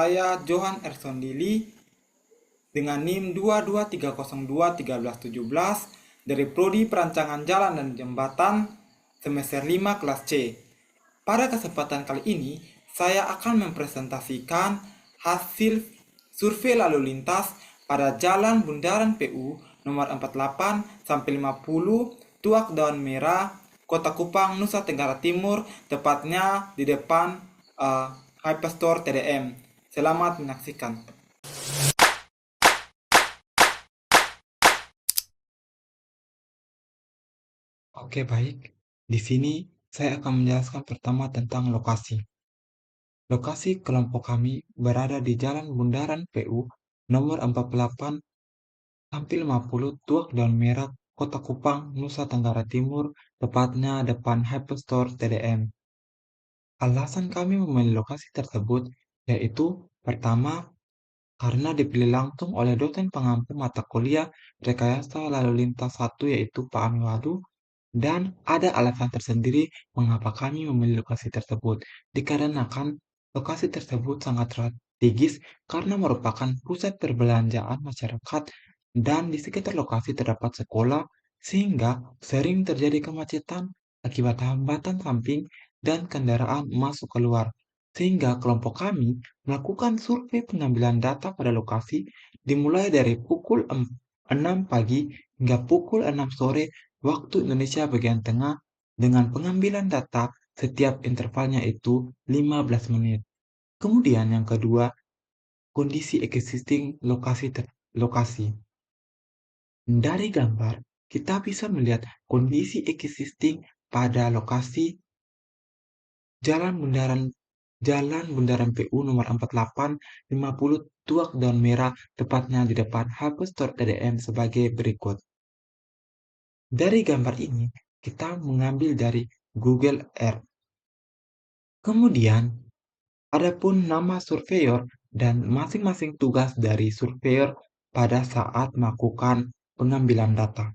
saya Johan Erson Dili dengan NIM 223021317 dari Prodi Perancangan Jalan dan Jembatan semester 5 kelas C. Pada kesempatan kali ini, saya akan mempresentasikan hasil survei lalu lintas pada Jalan Bundaran PU nomor 48 sampai 50 Tuak Daun Merah, Kota Kupang, Nusa Tenggara Timur, tepatnya di depan Hyperstore TDM. Selamat menyaksikan. Oke, baik. Di sini saya akan menjelaskan pertama tentang lokasi. Lokasi kelompok kami berada di Jalan Bundaran PU nomor 48 sampai 50 Tuak Daun Merah, Kota Kupang, Nusa Tenggara Timur, tepatnya depan Hyperstore TDM. Alasan kami memilih lokasi tersebut yaitu pertama, karena dipilih langsung oleh dosen pengampu mata kuliah Rekayasa Lalu Lintas 1 yaitu Pak Amiwadu, dan ada alasan tersendiri mengapa kami memilih lokasi tersebut. Dikarenakan lokasi tersebut sangat strategis karena merupakan pusat perbelanjaan masyarakat dan di sekitar lokasi terdapat sekolah sehingga sering terjadi kemacetan akibat hambatan samping dan kendaraan masuk keluar. Sehingga kelompok kami melakukan survei pengambilan data pada lokasi dimulai dari pukul 6 pagi hingga pukul 6 sore waktu Indonesia bagian tengah dengan pengambilan data setiap intervalnya itu 15 menit. Kemudian yang kedua, kondisi existing lokasi. Dari gambar, kita bisa melihat kondisi existing pada lokasi Jalan Bundaran PU nomor 48 50 Tuak Daun Merah, tepatnya di depan Hyperstore TDM sebagai berikut. Dari gambar ini, kita mengambil dari Google Earth. Kemudian, adapun nama surveyor dan masing-masing tugas dari surveyor pada saat melakukan pengambilan data.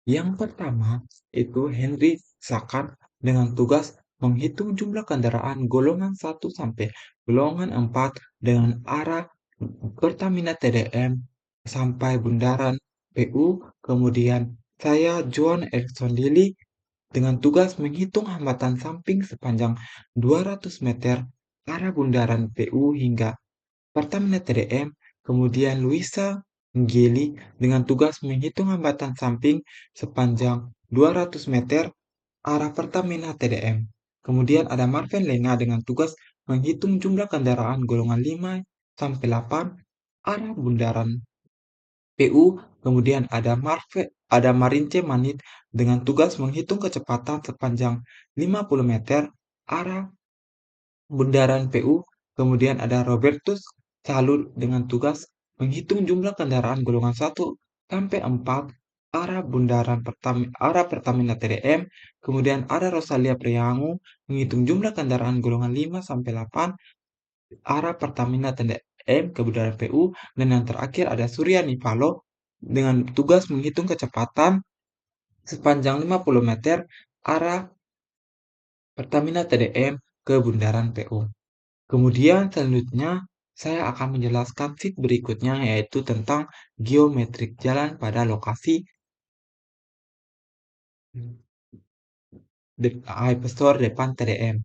Yang pertama, itu Henry Sakan dengan tugas menghitung jumlah kendaraan golongan 1 sampai golongan 4 dengan arah Pertamina TDM sampai Bundaran PU. Kemudian saya Johan Erikson Dili dengan tugas menghitung hambatan samping sepanjang 200 meter arah Bundaran PU hingga Pertamina TDM. Kemudian Luisa Nggeli dengan tugas menghitung hambatan samping sepanjang 200 meter arah Pertamina TDM. Kemudian ada Marven Lena dengan tugas menghitung jumlah kendaraan golongan 5 sampai 8 arah Bundaran PU. Kemudian ada Marince Manit dengan tugas menghitung kecepatan sepanjang 50 meter arah Bundaran PU. Kemudian ada Robertus Salud dengan tugas menghitung jumlah kendaraan golongan 1 sampai 4 arah Pertamina TDM. Kemudian ada Rosalia Priangu menghitung jumlah kendaraan golongan 5 sampai 8 arah Pertamina TDM ke Bundaran PU. Dan yang terakhir ada Surya Nipalo dengan tugas menghitung kecepatan sepanjang 50 meter arah Pertamina TDM ke Bundaran PU. Kemudian selanjutnya saya akan menjelaskan sheet berikutnya yaitu tentang geometrik jalan pada lokasi Hyperstore depan TDM.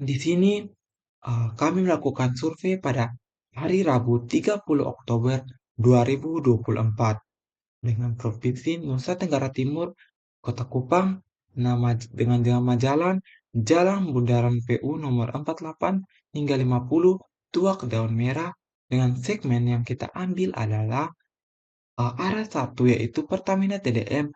Di sini kami melakukan survei pada hari Rabu 30 Oktober 2024 dengan Provinsi Nusa Tenggara Timur, Kota Kupang, dengan nama Jalan Bundaran PU nomor 48 hingga 50 Tuak Daun Merah, dengan segmen yang kita ambil adalah arah 1 yaitu Pertamina TDM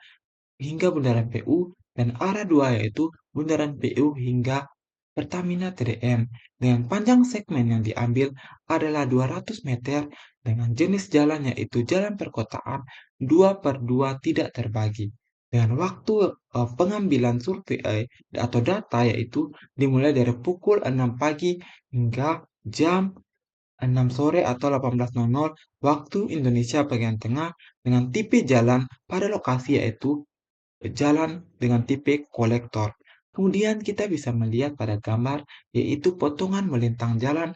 hingga Bundaran PU dan arah 2 yaitu Bundaran PU hingga Pertamina TDM. Dengan panjang segmen yang diambil adalah 200 meter dengan jenis jalan yaitu jalan perkotaan 2/2 tidak terbagi. Dengan waktu pengambilan survei atau data yaitu dimulai dari pukul 6 pagi hingga jam 6 sore atau 18.00 waktu Indonesia bagian tengah dengan tipe jalan pada lokasi yaitu jalan dengan tipe kolektor. Kemudian kita bisa melihat pada gambar, yaitu potongan melintang jalan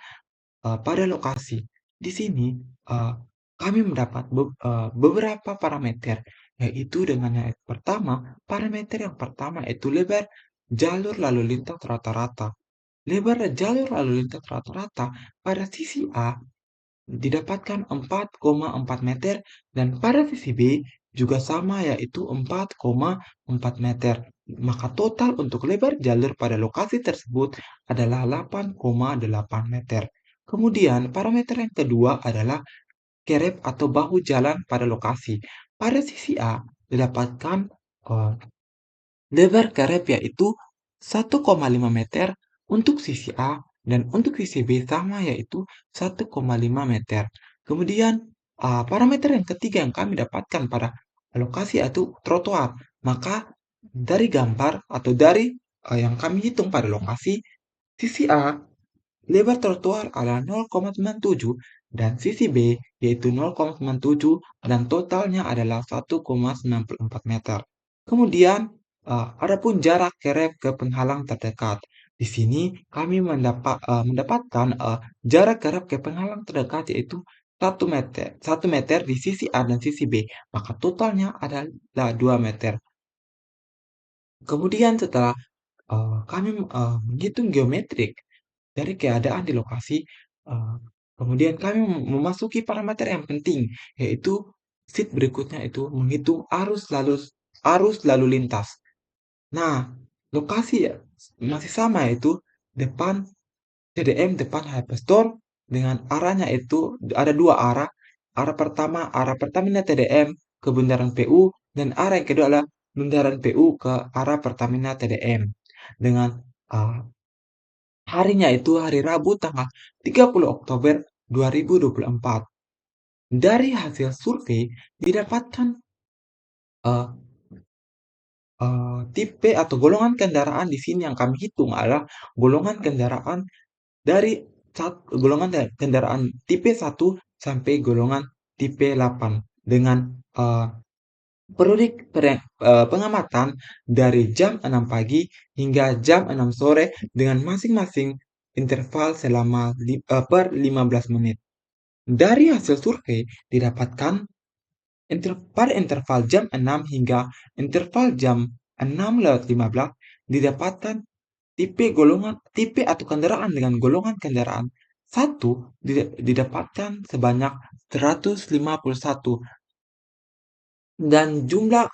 pada lokasi. Di sini, eee, kami mendapat beberapa parameter, yaitu dengan yang pertama, parameter yang pertama yaitu lebar jalur lalu lintas rata-rata. Lebar jalur lalu lintas rata-rata pada sisi A didapatkan 4,4 meter dan pada sisi B juga sama yaitu 4,4 meter. Maka total untuk lebar jalur pada lokasi tersebut adalah 8,8 meter. Kemudian parameter yang kedua adalah kerep atau bahu jalan pada lokasi. Pada sisi A didapatkan eh, lebar kerep yaitu 1,5 meter untuk sisi A dan untuk sisi B sama yaitu 1,5 meter. Kemudian parameter yang ketiga yang kami dapatkan pada lokasi yaitu trotoar. Maka dari gambar atau dari yang kami hitung pada lokasi, sisi A lebar trotoar adalah 0,97 dan sisi B yaitu 0,97 dan totalnya adalah 1,94 meter. Kemudian, adapun jarak kerep ke penghalang terdekat. Di sini kami mendapatkan jarak kerep ke penghalang terdekat yaitu 1 meter di sisi A dan sisi B, maka totalnya adalah 2 meter. Kemudian setelah kami menghitung geometrik dari keadaan di lokasi, eee, kemudian kami memasuki parameter yang penting, yaitu sheet berikutnya itu menghitung arus lalu lintas. Nah, lokasi ya masih sama yaitu depan TDM, depan Hyperstore dengan arahnya itu ada 2 arah. Arah pertama, arah Pertamina TDM ke Bundaran PU dan arah yang kedua adalah Bundaran PU ke arah Pertamina TDM. Dengan, eee harinya itu hari Rabu tanggal 30 Oktober 2024. Dari hasil survei didapatkan eh, tipe atau golongan kendaraan di sini yang kami hitung adalah golongan kendaraan dari kendaraan tipe 1 sampai golongan tipe 8 dengan eh, pengamatan dari jam 6 pagi hingga jam 6 sore dengan masing-masing interval selama per 15 menit. Dari hasil survei didapatkan pada interval jam 6 hingga interval jam 6:15 didapatkan tipe atau kendaraan dengan golongan kendaraan satu didapatkan sebanyak 151 dan jumlah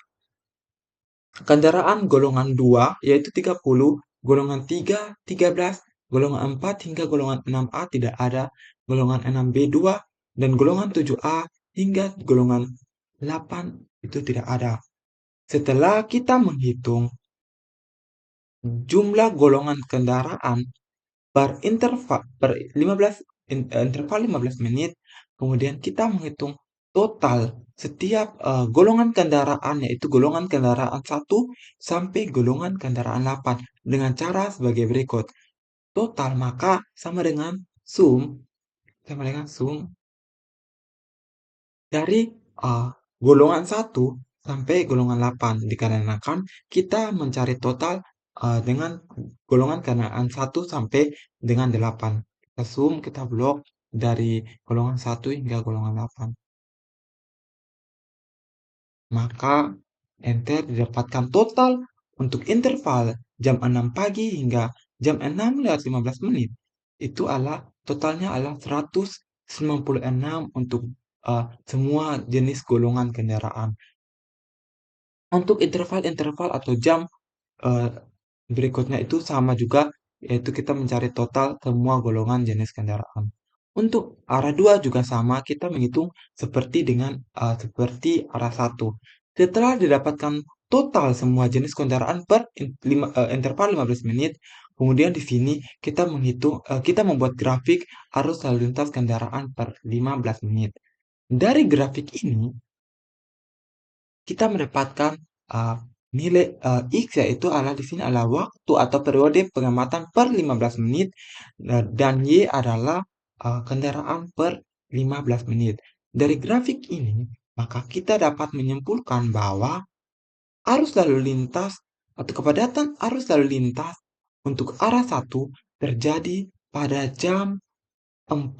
kendaraan golongan 2 yaitu 30, golongan 3 13, golongan 4 hingga golongan 6A tidak ada, golongan 6B 2, dan golongan 7A hingga golongan 8 itu tidak ada. Setelah kita menghitung jumlah golongan kendaraan per 15 menit, kemudian kita menghitung total setiap golongan kendaraan yaitu golongan kendaraan 1 sampai golongan kendaraan 8 dengan cara sebagai berikut. Total maka sama dengan sum dari golongan 1 sampai golongan 8 dikarenakan kita mencari total dengan golongan kendaraan 1 sampai dengan 8. Kita blok dari golongan 1 hingga golongan 8. Maka enter didapatkan total untuk interval jam 6 pagi hingga jam 6:15. Itu totalnya adalah 196 untuk semua jenis golongan kendaraan. Untuk interval-interval atau jam eh, berikutnya itu sama juga, yaitu kita mencari total semua golongan jenis kendaraan. Untuk arah 2 juga sama, kita menghitung seperti arah 1. Setelah didapatkan total semua jenis kendaraan per interval 15 menit, kemudian di sini kita membuat grafik arus lalu lintas kendaraan per 15 menit. Dari grafik ini, kita mendapatkan nilai X yaitu di sini adalah waktu atau periode pengamatan per 15 menit dan Y adalah kendaraan per 15 menit. Dari grafik ini, maka kita dapat menyimpulkan bahwa arus lalu lintas atau kepadatan arus lalu lintas untuk arah satu terjadi pada jam 4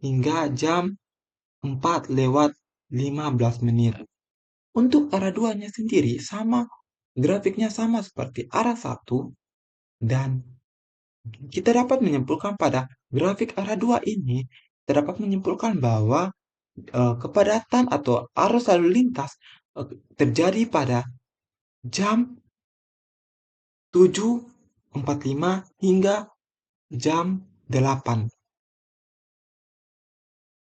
hingga jam 4 lewat 15 menit. Untuk arah duanya sendiri sama, grafiknya sama seperti arah satu, dan kita dapat menyimpulkan pada grafik arah 2 ini, kita dapat menyimpulkan bahwa kepadatan atau arus lalu lintas terjadi pada jam 7.45 hingga jam 8.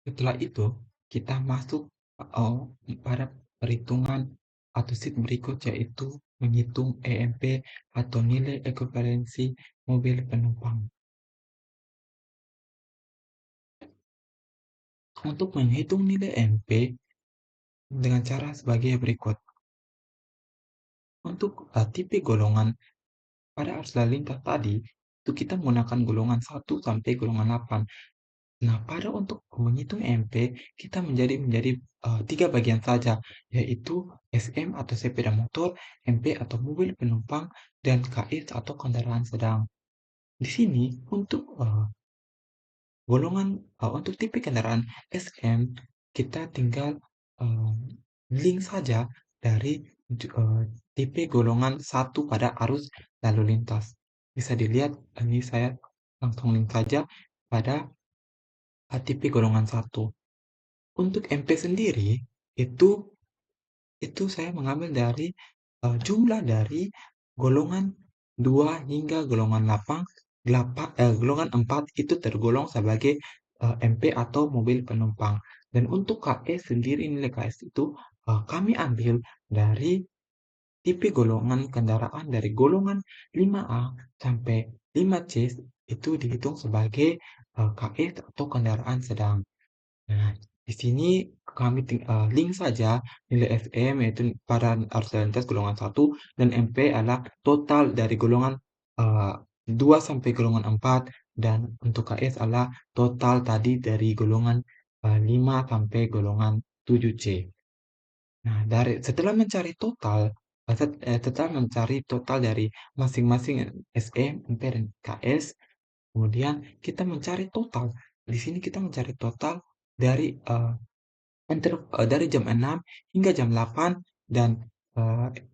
Setelah itu, kita masuk uh, pada perhitungan atau sheet berikut, yaitu menghitung EMP atau nilai ekuivalensi mobil penumpang. Untuk menghitung nilai EMP dengan cara sebagai berikut. Untuk tipe golongan pada arus lalu lintas tadi, itu kita menggunakan golongan 1 sampai golongan 8. Nah, pada untuk menghitung EMP, kita menjadi 3 bagian saja, yaitu SM atau sepeda motor, MP atau mobil penumpang, dan KS atau kendaraan sedang. Di sini untuk untuk tipe kendaraan SM, kita tinggal eh, link saja dari tipe golongan 1 pada arus lalu lintas. Bisa dilihat, ini saya langsung link saja pada tipe golongan 1. Untuk MP sendiri, itu saya mengambil dari jumlah dari golongan 2 hingga golongan 8, golongan 4 itu tergolong sebagai MP atau mobil penumpang. Dan untuk KS sendiri, nilai KS itu kami ambil dari tipe golongan kendaraan dari golongan 5A sampai 5C, itu dihitung sebagai KS atau kendaraan sedang. Nah, di sini kami link saja nilai FM, yaitu pada arus lalu lintas golongan 1, dan MP adalah total dari golongan 2 sampai golongan 4, dan untuk KS adalah total tadi dari golongan 5 sampai golongan 7C. Nah, setelah mencari total, setelah mencari total dari masing-masing SM, MP, dan KS, kemudian kita mencari total. Di sini kita mencari total dari dari jam 6 hingga jam 8, dan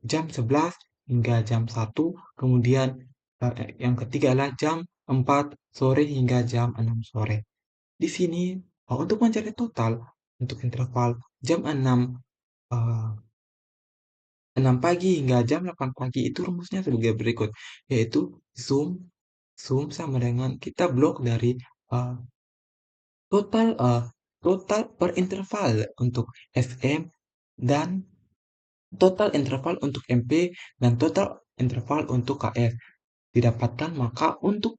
jam 11 hingga jam 1, kemudian yang ketiga adalah jam 4 sore hingga jam 6 sore. Di sini untuk mencari total untuk interval jam 6 eh, 6 pagi hingga jam 8 pagi, itu rumusnya sebagai berikut, yaitu zoom zoom sama dengan kita blok dari eh, total total per interval untuk SM, dan total interval untuk MP, dan total interval untuk KF didapatkan. Maka untuk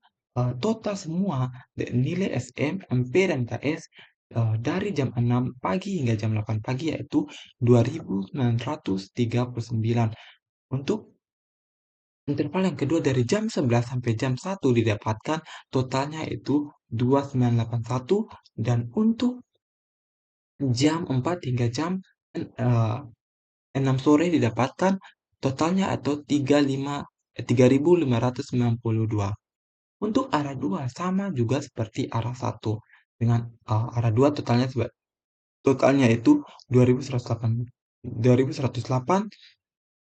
total semua nilai SM, MP, dan KS dari jam 6 pagi hingga jam 8 pagi, yaitu 2.939. Untuk interval yang kedua dari jam 11 sampai jam 1 didapatkan totalnya itu 2.981, dan untuk jam 4 hingga jam 6 sore didapatkan totalnya atau 3.592. Untuk arah 2 sama juga seperti arah 1, dengan arah 2 totalnya itu 2.108, 2.108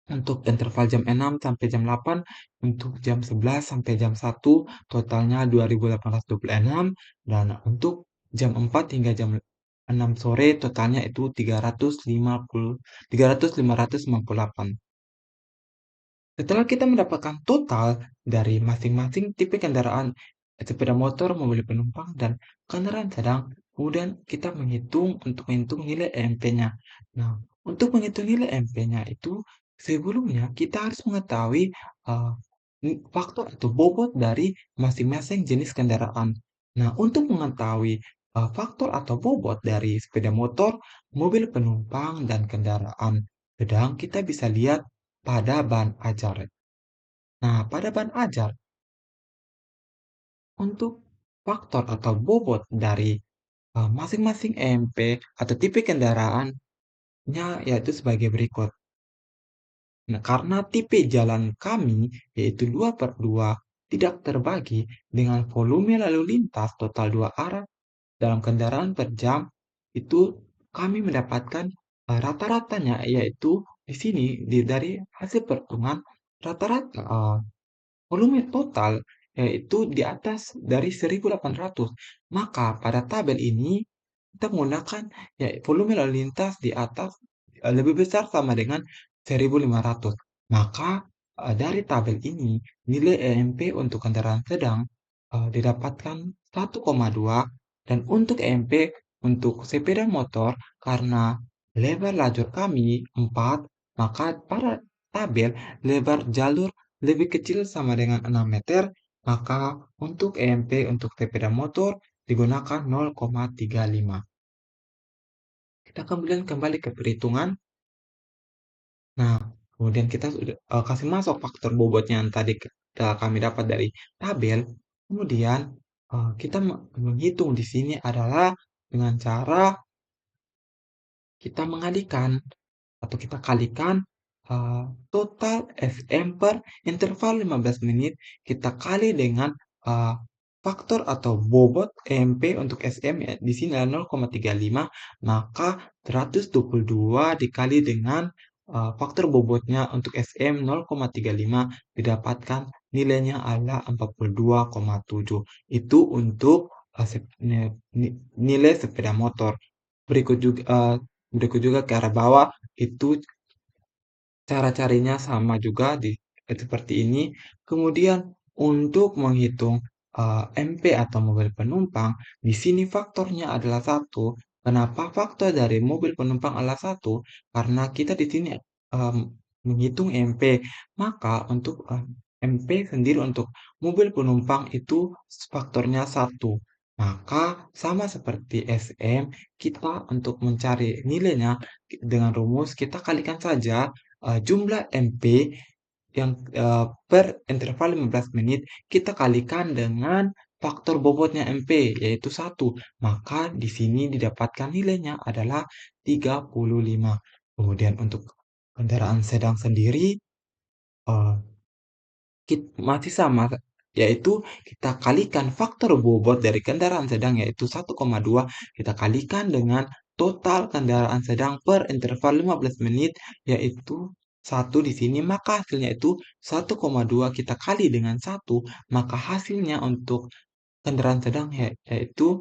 untuk interval jam 6 sampai jam 8. Untuk jam 11 sampai jam 1 totalnya 2.826, dan untuk jam 4 hingga jam 6 sore totalnya itu 300.598. Setelah kita mendapatkan total dari masing-masing tipe kendaraan, sepeda motor, mobil penumpang, dan kendaraan sedang, kemudian kita menghitung nilai EMP-nya. Nah, untuk menghitung nilai EMP-nya itu, sebelumnya kita harus mengetahui uh, faktor atau bobot dari masing-masing jenis kendaraan. Nah, untuk mengetahui faktor atau bobot dari sepeda motor, mobil penumpang, dan kendaraan sedang, kita bisa lihat pada ban ajar. Nah, pada ban ajar, untuk faktor atau bobot dari masing-masing EMP atau tipe kendaraannya, yaitu sebagai berikut. Nah, karena tipe jalan kami, yaitu 2/2, tidak terbagi dengan volume lalu lintas total 2 arah dalam kendaraan per jam, itu kami mendapatkan rata-ratanya, yaitu di sini dari hasil perhitungan rata-rata volume total yaitu di atas dari 1.800. Maka pada tabel ini kita menggunakan ya volume lalu lintas di atas lebih besar sama dengan 1.500. Maka dari tabel ini nilai EMP untuk kendaraan sedang didapatkan 1,2, dan untuk EMP untuk sepeda motor karena lebar lajur kami 4, maka pada tabel lebar jalur lebih kecil sama dengan 6 meter, maka untuk EMP untuk sepeda motor digunakan 0,35. Kita kemudian kembali ke perhitungan. Nah, kemudian kita sudah kasih masuk faktor bobotnya yang tadi kami dapat dari tabel. Kemudian kita menghitung di sini adalah dengan cara kita mengalihkan atau kita kalikan total FM per interval 15 menit kita kali dengan faktor atau bobot EMP untuk SM ya, di sini adalah 0,35, maka 122 dikali dengan faktor bobotnya untuk SM 0,35 didapatkan nilainya adalah 42,7. Itu untuk nilai sepeda motor. Berikut juga berikut juga ke arah bawah itu cara carinya sama juga seperti ini. Kemudian untuk menghitung MP atau mobil penumpang, di sini faktornya adalah satu. Kenapa faktor dari mobil penumpang adalah satu? Karena kita di sini em, menghitung MP, maka untuk MP sendiri untuk mobil penumpang itu faktornya satu. Maka sama seperti SM, kita untuk mencari nilainya dengan rumus kita kalikan saja jumlah MP yang per interval 15 menit kita kalikan dengan faktor bobotnya MP yaitu satu. Maka di sini didapatkan nilainya adalah 35. Kemudian untuk kendaraan sedang sendiri eh, masih sama, yaitu kita kalikan faktor bobot dari kendaraan sedang yaitu 1,2 kita kalikan dengan total kendaraan sedang per interval 15 menit yaitu satu di sini, maka hasilnya itu 1,2 kita kali dengan satu, maka hasilnya untuk kendaraan sedang yaitu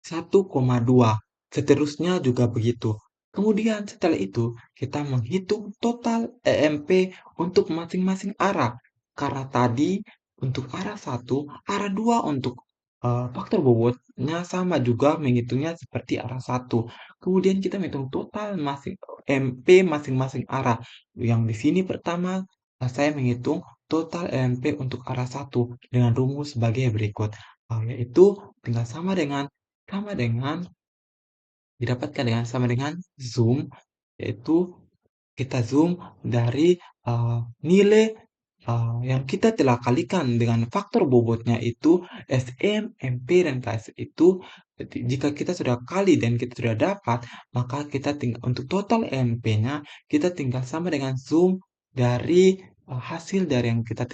1,2. Seterusnya juga begitu. Kemudian setelah itu, kita menghitung total EMP untuk masing-masing arah. Karena tadi untuk arah satu, arah 2 untuk faktor bobotnya sama juga menghitungnya seperti arah satu. Kemudian kita menghitung total masing EMP masing-masing arah. Yang di sini pertama, saya menghitung total EMP untuk arah satu dengan rumus sebagai berikut. Yaitu tinggal sama dengan didapatkan dengan sama dengan zoom, yaitu kita zoom dari nilai yang kita telah kalikan dengan faktor bobotnya itu SM, MP, dan KS itu jika kita sudah kali dan kita sudah dapat, maka kita tinggal untuk total MP-nya kita tinggal sama dengan zoom dari hasil dari yang kita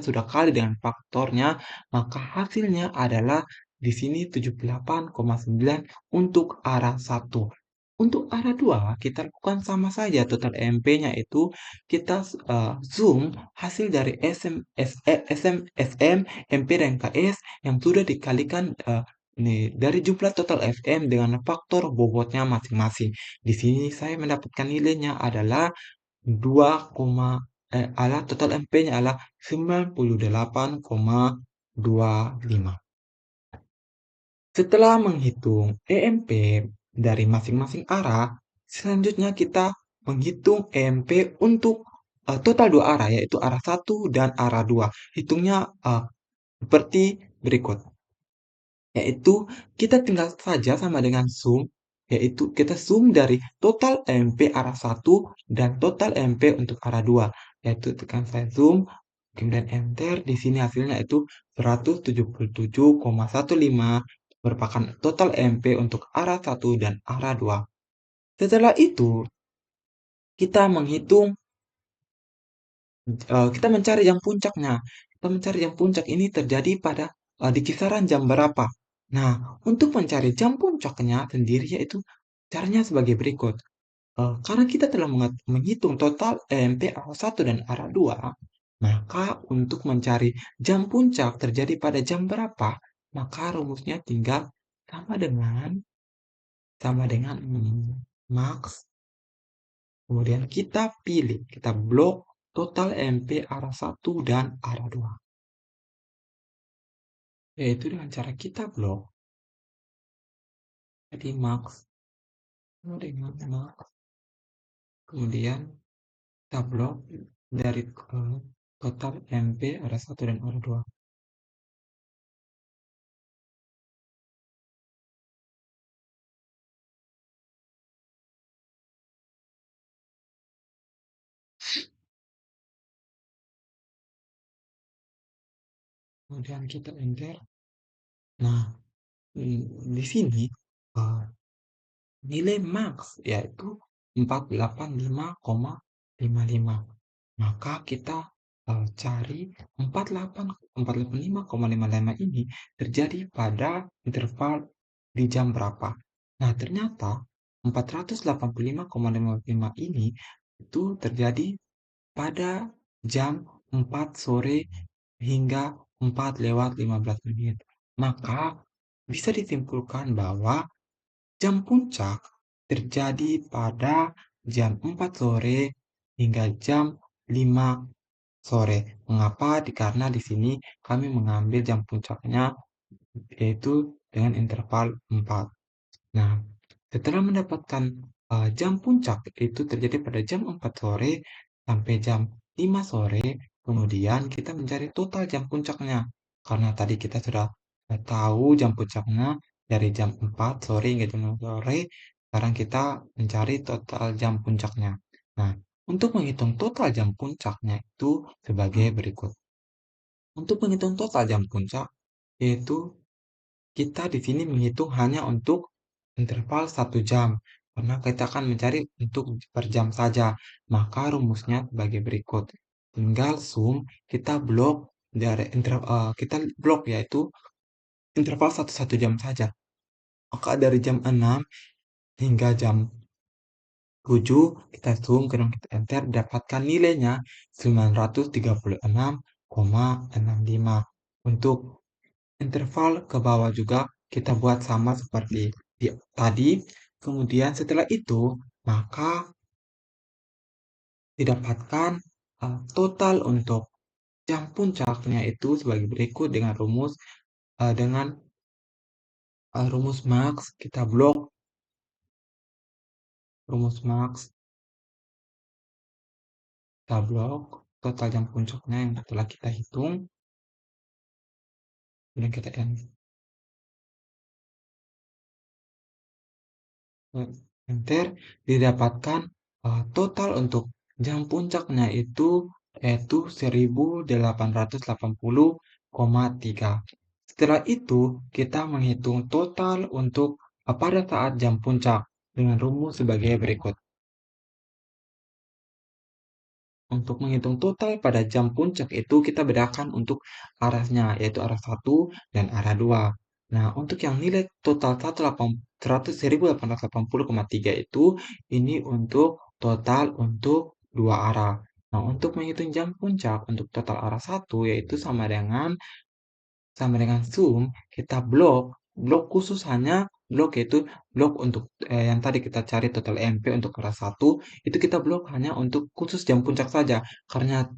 sudah kali dengan faktornya, maka hasilnya adalah di sini 78,9 untuk arah satu. Untuk arah 2 kita lakukan sama saja total MP-nya itu kita zoom hasil dari SM, MP, dan KS yang sudah dikalikan dari jumlah total FM dengan faktor bobotnya masing-masing. Di sini saya mendapatkan nilainya adalah 2, total MP-nya adalah 98,25. Setelah menghitung EMP dari masing-masing arah, selanjutnya kita menghitung EMP untuk total dua arah, yaitu arah satu dan arah 2. Hitungnya seperti berikut, yaitu kita tinggal saja sama dengan zoom, yaitu kita zoom dari total EMP arah satu dan total EMP untuk arah 2, yaitu tekan saya zoom, kemudian enter, di sini hasilnya itu 177,15 merupakan total EMP untuk arah satu dan arah 2. Setelah itu, kita menghitung, kita mencari jam puncaknya. Kita mencari jam puncak ini terjadi pada di kisaran jam berapa. Nah, untuk mencari jam puncaknya sendiri yaitu caranya sebagai berikut. Karena kita telah menghitung total EMP arah 1 dan arah 2, maka untuk mencari jam puncak terjadi pada jam berapa, maka rumusnya tinggal sama dengan max, kemudian kita pilih, kita blok total EMP arah 1 dan arah 2. Yaitu dengan cara kita blok, jadi max sama dengan max, kemudian kita blok dari total EMP arah 1 dan arah 2. Kemudian kita enter. Nah, di sini eh, nilai max yaitu 485,55. Maka kita cari 485,55 ini terjadi pada interval di jam berapa. Nah, ternyata 485,55 ini itu terjadi pada jam 4 sore hingga 4:15. Maka bisa disimpulkan bahwa jam puncak terjadi pada jam 4 sore hingga jam 5 sore. Mengapa? Karena di sini kami mengambil jam puncaknya yaitu dengan interval 4. Nah, setelah mendapatkan jam puncak itu terjadi pada jam 4 sore sampai jam 5 sore, kemudian kita mencari total jam puncaknya. Karena tadi kita sudah tahu jam puncaknya dari jam 4 sore hingga jam 5 sore, sekarang kita mencari total jam puncaknya. Nah, untuk menghitung total jam puncaknya itu sebagai berikut. Untuk menghitung total jam puncak, yaitu kita di sini menghitung hanya untuk interval 1 jam, karena kita akan mencari untuk per jam saja. Maka rumusnya sebagai berikut. Tinggal sum, kita blok dari kita blok yaitu interval 1 jam saja. Maka dari jam 6 hingga jam 7 kita zoom, kemudian kita enter, dapatkan nilainya 936,65. Untuk interval ke bawah juga kita buat sama seperti tadi. Kemudian setelah itu, maka didapatkan total untuk jam puncaknya itu sebagai berikut dengan rumus max, kita blok rumus max, kita blok total jam puncaknya yang telah kita hitung, kemudian kita enter, didapatkan total untuk jam puncaknya itu yaitu 1880,3. Setelah itu, kita menghitung total untuk pada saat jam puncak dengan rumus sebagai berikut. Untuk menghitung total pada jam puncak itu kita bedakan untuk arahnya, yaitu arah 1 dan arah 2. Nah, untuk yang nilai total 1880,3 itu, ini untuk total untuk dua arah. Nah, untuk menghitung jam puncak untuk total arah 1, yaitu sama dengan zoom, kita blok khusus hanya blok yaitu blok untuk yang tadi kita cari total EMP untuk kelas 1 itu kita blok hanya untuk khusus jam puncak saja, karena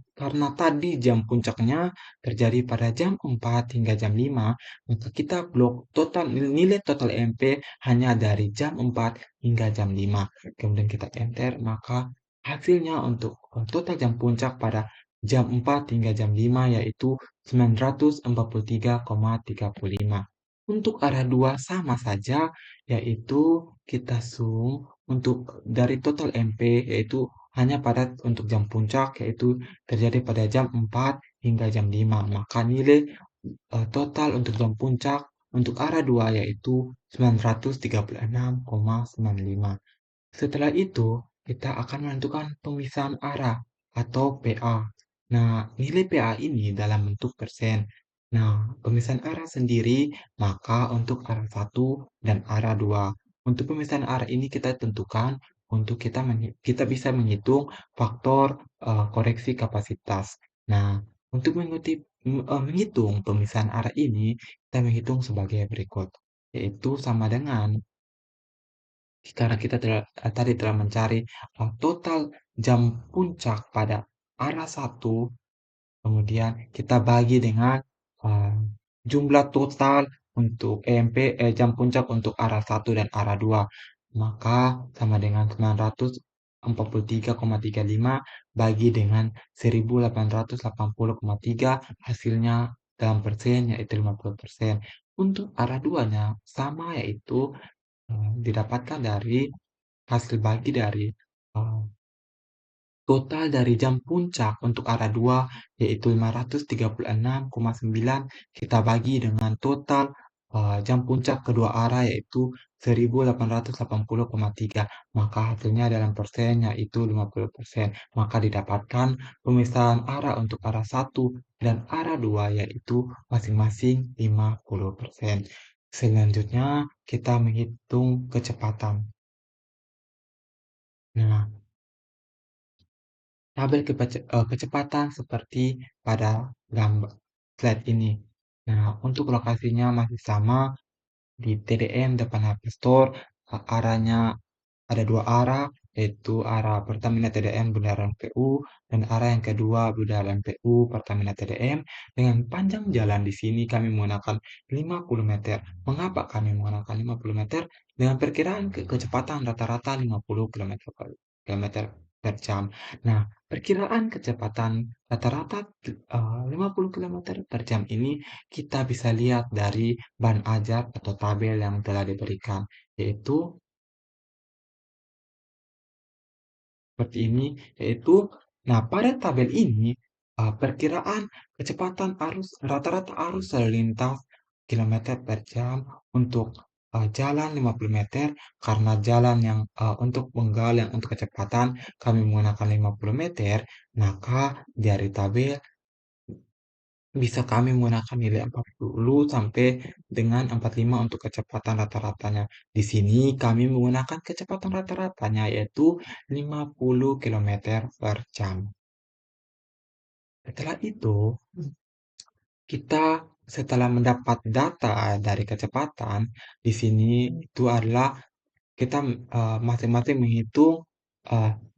tadi jam puncaknya terjadi pada jam 4 hingga jam 5, maka kita blok total nilai total EMP hanya dari jam 4 hingga jam 5. Kemudian kita enter, maka hasilnya untuk total jam puncak pada jam 4 hingga jam 5 yaitu 943,35. Untuk arah 2 sama saja, yaitu kita zoom untuk dari total MP, yaitu hanya pada untuk jam puncak, yaitu terjadi pada jam 4 hingga jam 5. Maka nilai total untuk jam puncak untuk arah 2 yaitu 936,95. Setelah itu, kita akan menentukan pemisahan arah atau PA. Nah, nilai PA ini dalam bentuk persen. Nah, pemisahan arah sendiri, maka untuk arah satu dan arah 2. Untuk pemisahan arah ini kita tentukan untuk kita bisa menghitung faktor koreksi kapasitas. Nah, untuk menghitung pemisahan arah ini, kita menghitung sebagai berikut, yaitu sama dengan karena kita tadi telah mencari total jam puncak pada arah satu, kemudian kita bagi dengan eee, jumlah total untuk jam puncak untuk arah satu dan arah 2, maka sama dengan 943,35 bagi dengan 1.880,3, hasilnya dalam persen yaitu 50%. Untuk arah 2-nya sama, yaitu didapatkan dari hasil bagi dari eee, total dari jam puncak untuk arah 2 yaitu 536,9 kita bagi dengan total jam puncak kedua arah yaitu 1.880,3, maka hasilnya dalam persen yaitu 50%. Maka didapatkan pemisahan arah untuk arah satu dan arah 2 yaitu masing-masing 50%. Selanjutnya kita menghitung kecepatan. Nah, tabel kecepatan seperti pada gambar slide ini. Nah, untuk lokasinya masih sama di TDM depan HP Store, arahnya ada dua arah, yaitu arah Pertamina TDM Bundaran PU dan arah yang kedua Bundaran PU Pertamina TDM. Dengan panjang jalan di sini kami menggunakan 50 meter. Mengapa kami menggunakan 50 meter? Dengan perkiraan kecepatan rata-rata 50 kilometer per jam. Nah, perkiraan kecepatan rata-rata 50 kilometer per jam ini kita bisa lihat dari ban ajar atau tabel yang telah diberikan, yaitu seperti ini, yaitu, nah pada tabel ini, perkiraan kecepatan rata-rata arus lalu lintas kilometer per jam untuk jalan 50 meter, karena jalan yang untuk penggal yang untuk kecepatan kami menggunakan 50 meter, maka dari tabel bisa kami menggunakan nilai 40 sampai dengan 45 untuk kecepatan rata-ratanya. Di sini kami menggunakan kecepatan rata-ratanya yaitu 50 kilometer per jam. Setelah itu, kita setelah mendapat data dari kecepatan, di sini itu adalah kita masing-masing menghitung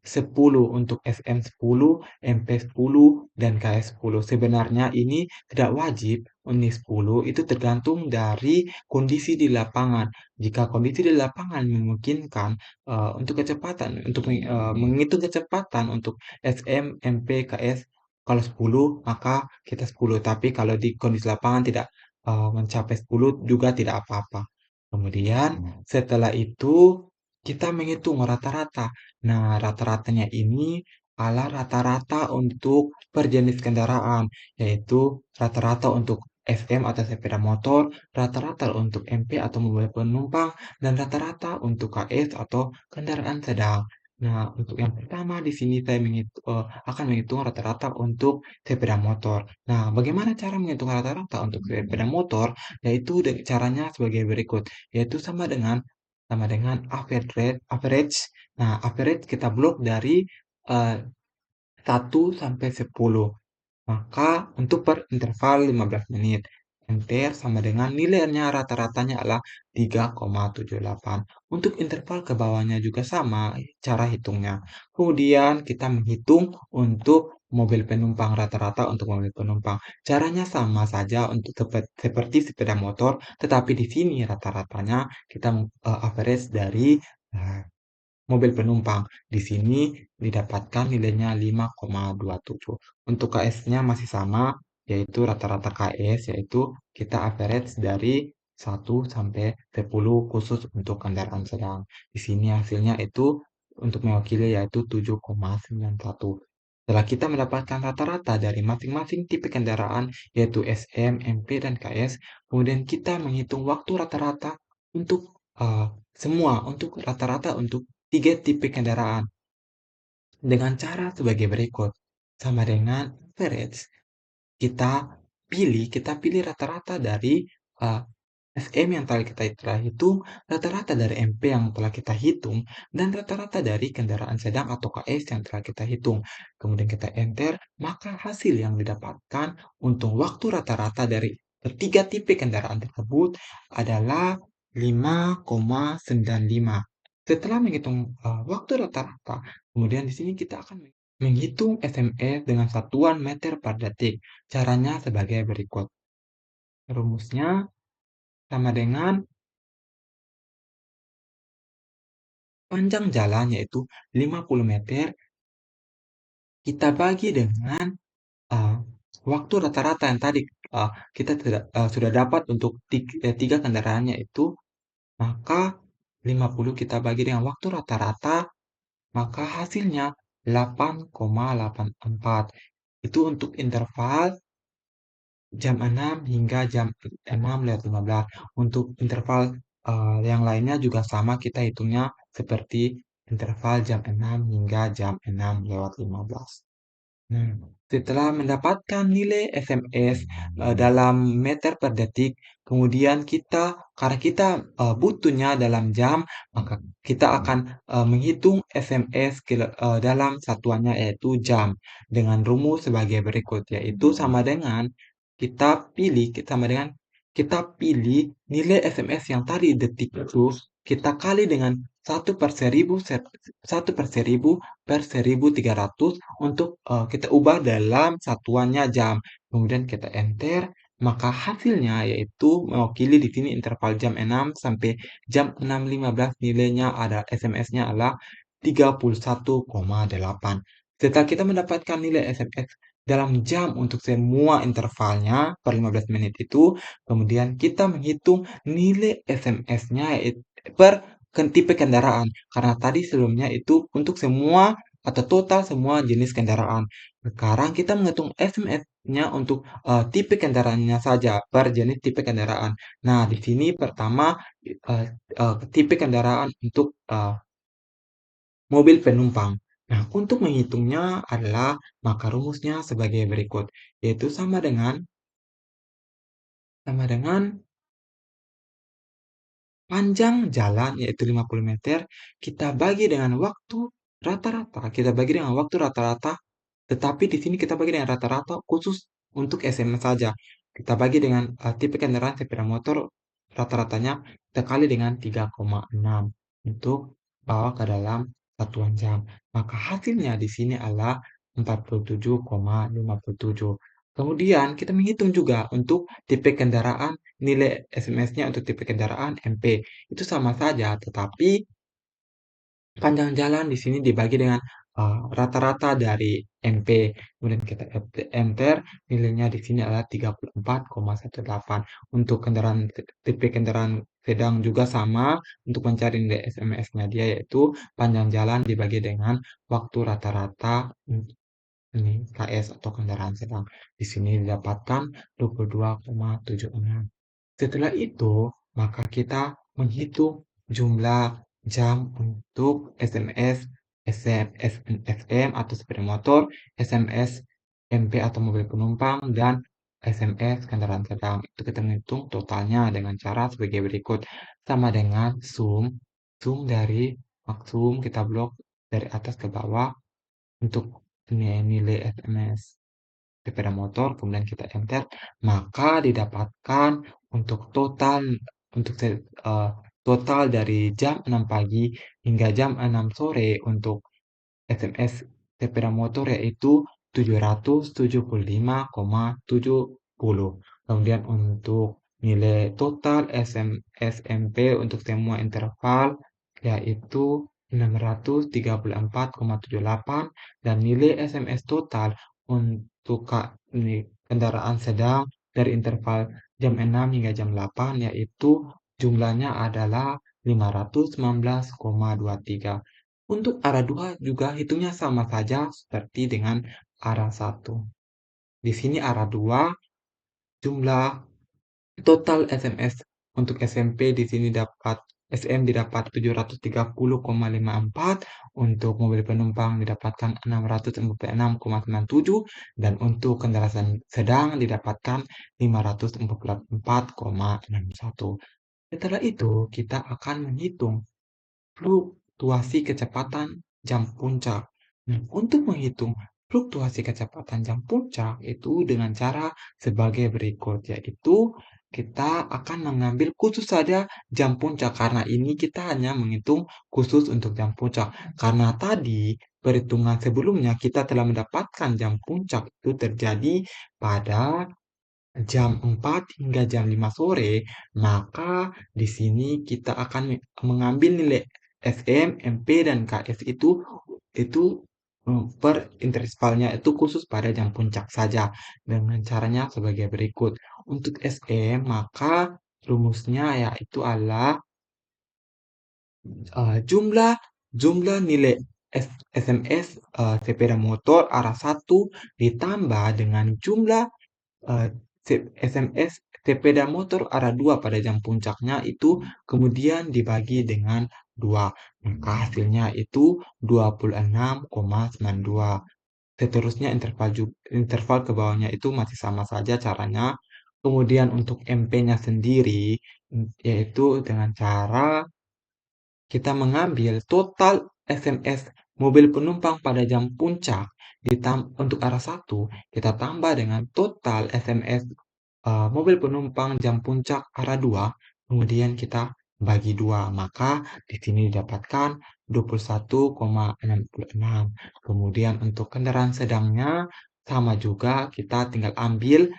10 untuk SM10, MP10, dan KS10. Sebenarnya ini tidak wajib, ini 10 itu tergantung dari kondisi di lapangan. Jika kondisi di lapangan memungkinkan untuk kecepatan, untuk menghitung kecepatan untuk SM, MP, KS, kalau 10 maka kita 10, tapi kalau di kondisi lapangan tidak mencapai 10 juga tidak apa-apa. Kemudian setelah itu kita menghitung rata-rata. Nah, rata-ratanya ini adalah rata-rata untuk per jenis kendaraan, yaitu rata-rata untuk SM atau sepeda motor, rata-rata untuk MP atau mobil penumpang, dan rata-rata untuk KS atau kendaraan sedang. Nah, untuk yang pertama di sini saya akan menghitung rata-rata untuk sepeda motor. Nah, bagaimana cara menghitung rata-rata untuk sepeda motor? Yaitu caranya sebagai berikut, yaitu sama dengan average. Nah, average kita blok dari eee, 1 sampai 10. Maka untuk per interval 15 menit. Enter sama dengan nilainya rata-ratanya adalah 3,78. Untuk interval ke bawahnya juga sama cara hitungnya. Kemudian kita menghitung untuk mobil penumpang, rata-rata untuk mobil penumpang. Caranya sama saja untuk seperti sepeda motor, tetapi di sini rata-ratanya kita average dari eee mobil penumpang. Di sini didapatkan nilainya 5,27. Untuk KS-nya masih sama, yaitu rata-rata KS, yaitu kita average dari 1 sampai 10 khusus untuk kendaraan sedang. Di sini hasilnya itu untuk mewakili yaitu 7,91. Setelah kita mendapatkan rata-rata dari masing-masing tipe kendaraan, yaitu SM, MP, dan KS, kemudian kita menghitung waktu rata-rata untuk semua, untuk rata-rata untuk tiga tipe kendaraan dengan cara sebagai berikut. Sama dengan average, kita pilih rata-rata dari uh, SM yang telah kita hitung, rata-rata dari MP yang telah kita hitung, dan rata-rata dari kendaraan sedang atau KS yang telah kita hitung. Kemudian kita enter, maka hasil yang didapatkan untuk waktu rata-rata dari ketiga tipe kendaraan tersebut adalah 5,95. Setelah menghitung waktu rata-rata, kemudian di sini kita akan menghitung SMS dengan satuan meter per detik. Caranya sebagai berikut. Rumusnya sama dengan panjang jalan yaitu 50 meter, kita bagi dengan uh, waktu rata-rata yang tadi kita sudah dapat untuk tiga kendaraannya itu, maka 50 kita bagi dengan waktu rata-rata, maka hasilnya 8,84. Itu untuk interval jam 6 hingga jam 6:15. Untuk interval yang lainnya juga sama, kita hitungnya seperti interval jam 6 hingga jam 6:15. Nah, setelah mendapatkan nilai SMS dalam meter per detik, kemudian karena kita butuhnya dalam jam, maka kita akan menghitung SMS dalam satuannya yaitu jam dengan rumus sebagai berikut, yaitu sama dengan kita pilih nilai SMS yang tadi detik itu, kita kali dengan 1/1000 per 1/1000 per 1300 untuk kita ubah dalam satuannya jam. Kemudian kita enter, maka hasilnya yaitu mewakili di sini interval jam 6 sampai jam 6:15, nilainya ada SMS-nya adalah 31,8. Setelah kita mendapatkan nilai SMS dalam jam untuk semua intervalnya per 15 menit itu, kemudian kita menghitung nilai SMS-nya per tipe kendaraan. Karena tadi sebelumnya itu untuk semua atau total semua jenis kendaraan. Sekarang kita menghitung SMS-nya untuk tipe kendaraannya saja per jenis tipe kendaraan. Nah, di sini pertama tipe kendaraan untuk mobil penumpang. Nah, untuk menghitungnya adalah maka rumusnya sebagai berikut, yaitu sama dengan panjang jalan yaitu 50 meter, kita bagi dengan waktu rata-rata. Kita bagi dengan waktu rata-rata, tetapi di sini kita bagi dengan rata-rata khusus untuk SMS saja. Kita bagi dengan tipe kendaraan sepeda motor, rata-ratanya kita kali dengan 3,6 untuk bawa ke dalam satuan jam. Maka hasilnya di sini adalah 47,57. Kemudian kita menghitung juga untuk tipe kendaraan, nilai SMS-nya untuk tipe kendaraan MP. Itu sama saja, tetapi panjang jalan di sini dibagi dengan rata-rata dari MP. Kemudian kita enter, nilainya di sini adalah 34,18. Untuk tipe kendaraan sedang juga sama, untuk mencari nilai SMS-nya dia yaitu panjang jalan dibagi dengan waktu rata-rata ini KS atau kendaraan sedang. Di sini didapatkan 22,76. Setelah itu, maka kita menghitung jumlah jam untuk SMS, SM atau sepeda motor, SMS MP atau mobil penumpang, dan SMS kendaraan sedang. Itu kita menghitung totalnya dengan cara sebagai berikut. Sama dengan sum kita blok dari atas ke bawah untuk nilai SMS sepeda motor, kemudian kita enter, maka didapatkan untuk untuk total dari jam 6 pagi hingga jam 6 sore untuk SMS sepeda motor yaitu 775,70. Kemudian untuk nilai total SMP untuk semua interval yaitu 634,78, dan nilai SMS total untuk kendaraan sedang dari interval jam 6 hingga jam 8 yaitu jumlahnya adalah 519,23. Untuk arah 2 juga hitungnya sama saja seperti dengan arah 1. Di sini arah 2 jumlah total SMS untuk SMP di sini dapat SM didapat 730,54, untuk mobil penumpang didapatkan 646,97, dan untuk kendaraan sedang didapatkan 544,61. Setelah itu, kita akan menghitung fluktuasi kecepatan jam puncak. Nah, untuk menghitung fluktuasi kecepatan jam puncak itu dengan cara sebagai berikut, yaitu kita akan mengambil khusus saja jam puncak karena ini kita hanya menghitung khusus untuk jam puncak. Karena tadi perhitungan sebelumnya kita telah mendapatkan jam puncak itu terjadi pada jam 4 hingga jam 5 sore, maka di sini kita akan mengambil nilai SM, MP, dan KS itu per intervalnya itu khusus pada jam puncak saja dengan caranya sebagai berikut. Untuk SM, maka rumusnya yaitu adalah jumlah jumlah nilai SMS sepeda motor arah satu ditambah dengan jumlah Eee, SMS sepeda motor arah 2 pada jam puncaknya itu kemudian dibagi dengan 2, maka hasilnya itu 26,92. Seterusnya interval ke bawahnya itu masih sama saja caranya. Kemudian untuk MP-nya sendiri, yaitu dengan cara kita mengambil total SMS mobil penumpang pada jam puncak untuk arah satu, kita tambah dengan total SMS mobil penumpang jam puncak arah 2, kemudian kita bagi 2, maka di sini didapatkan 21,66. Kemudian untuk kendaraan sedangnya sama juga, kita tinggal ambil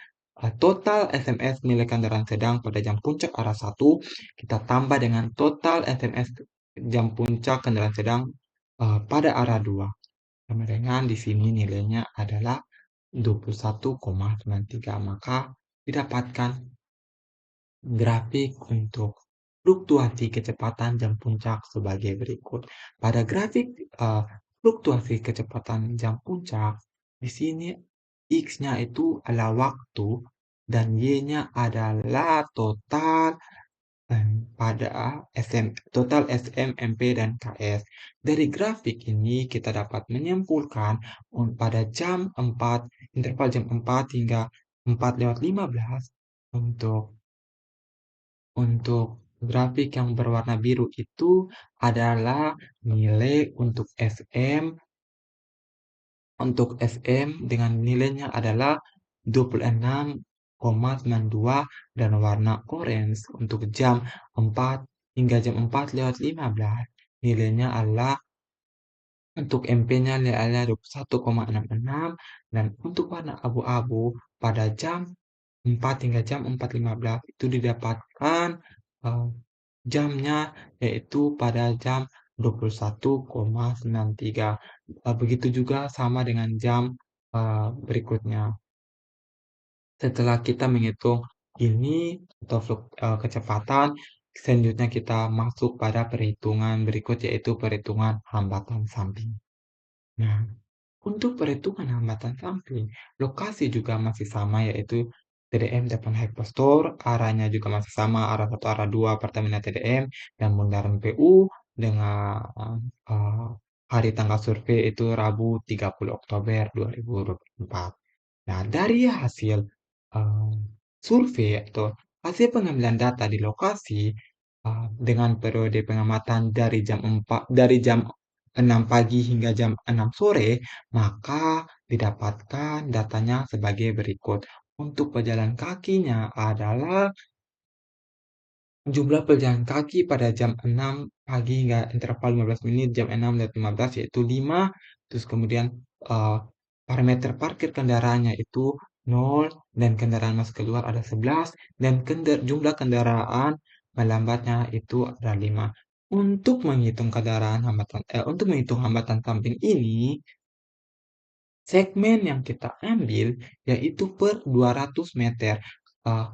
total SMS milik kendaraan sedang pada jam puncak arah satu, kita tambah dengan total SMS jam puncak kendaraan sedang pada arah 2. Sama dengan di sini nilainya adalah 21,93. Maka didapatkan grafik untuk fluktuasi kecepatan jam puncak sebagai berikut. Pada grafik fluktuasi kecepatan jam puncak, di sini X-nya itu adalah waktu dan Y-nya adalah total pada total SM, MP, dan KS. Dari grafik ini kita dapat menyimpulkan pada jam 4, interval jam 4 hingga 4:15 untuk untuk grafik yang berwarna biru itu adalah nilai untuk SM dengan nilainya adalah 26,92, dan warna orange untuk jam 4 hingga jam 4:15 nilainya adalah untuk MP-nya nilainya 21,66, dan untuk warna abu-abu pada jam 4 hingga jam 4:15 itu didapatkan eh, jamnya yaitu pada jam 21,93. Begitu juga sama dengan jam berikutnya. Setelah kita menghitung ini atau kecepatan, selanjutnya kita masuk pada perhitungan berikut yaitu perhitungan hambatan samping. Nah, untuk perhitungan hambatan samping, lokasi juga masih sama yaitu TDM depan Hyperstore, arahnya juga masih sama, arah 1, arah 2 Pertamina TDM, dan bundaran PU dengan eh, hari tanggal survei itu Rabu 30 Oktober 2024. Nah, dari hasil eh, survei atau hasil pengambilan data di lokasi dengan periode pengamatan dari jam 6 pagi hingga jam 6 sore, maka didapatkan datanya sebagai berikut. Untuk pejalan kakinya adalah jumlah pejalan kaki pada jam 6 pagi hingga interval 15 menit, jam 6:15 yaitu 5, terus kemudian parameter parkir kendaraannya itu 0, dan kendaraan masuk keluar ada 11, dan jumlah kendaraan melambatnya itu ada 5. Untuk menghitung hambatan samping ini, segmen yang kita ambil yaitu per 200 meter.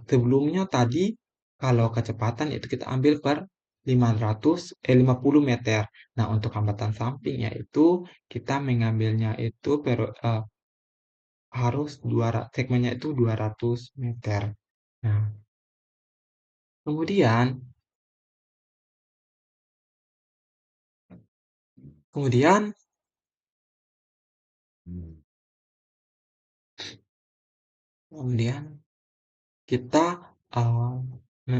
Sebelumnya tadi kalau kecepatan itu kita ambil per 50 meter. Nah, untuk hambatan samping yaitu kita mengambilnya itu harus segmennya itu 200 meter. Nah, kemudian Kemudian kemudian kita, me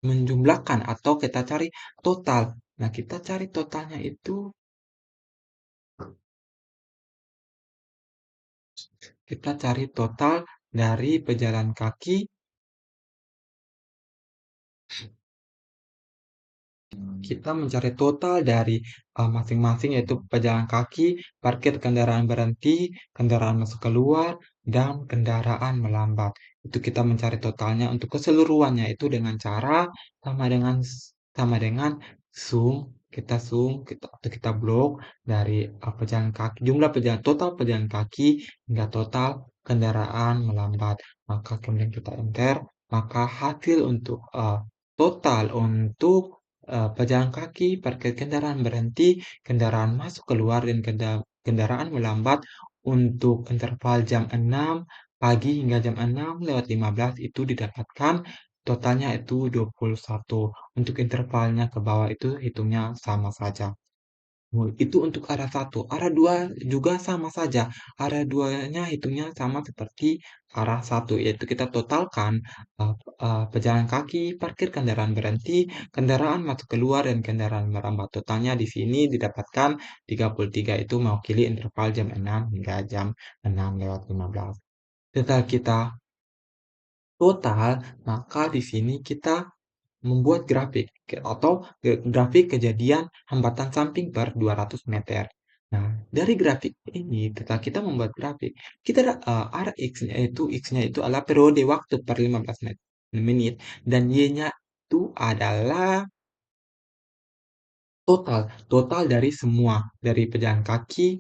menjumlahkan atau kita cari total. Nah, kita cari totalnya itu, kita cari total dari pejalan kaki. Kita mencari total dari masing-masing, yaitu pejalan kaki, parkir kendaraan berhenti, kendaraan masuk keluar, dan kendaraan melambat. Itu kita mencari totalnya untuk keseluruhannya itu dengan cara sama dengan kita blok dari pejalan kaki, jumlah pejalan total pejalan kaki hingga total kendaraan melambat. Maka kemudian kita enter, maka hasil untuk total untuk pejalan kaki, parkir kendaraan berhenti, kendaraan masuk keluar, dan kendaraan melambat untuk interval jam 6 pagi hingga jam 6:15 itu didapatkan totalnya itu 21. Untuk intervalnya ke bawah itu hitungnya sama saja. Oh, itu untuk arah satu. Arah dua juga sama saja. Arah duanya hitungnya sama seperti arah satu, yaitu kita totalkan pejalan kaki, parkir kendaraan berhenti, kendaraan masuk keluar, dan kendaraan merambat. Totalnya di sini didapatkan 33, itu mewakili interval jam 6 hingga jam 6:15. Setelah kita total, maka di sini kita membuat grafik atau grafik kejadian hambatan samping per 200 meter. Nah, dari grafik ini, setelah kita membuat grafik, kita arah X-nya itu adalah periode waktu per 15 menit, dan Y-nya itu adalah total dari semua, dari pejalan kaki,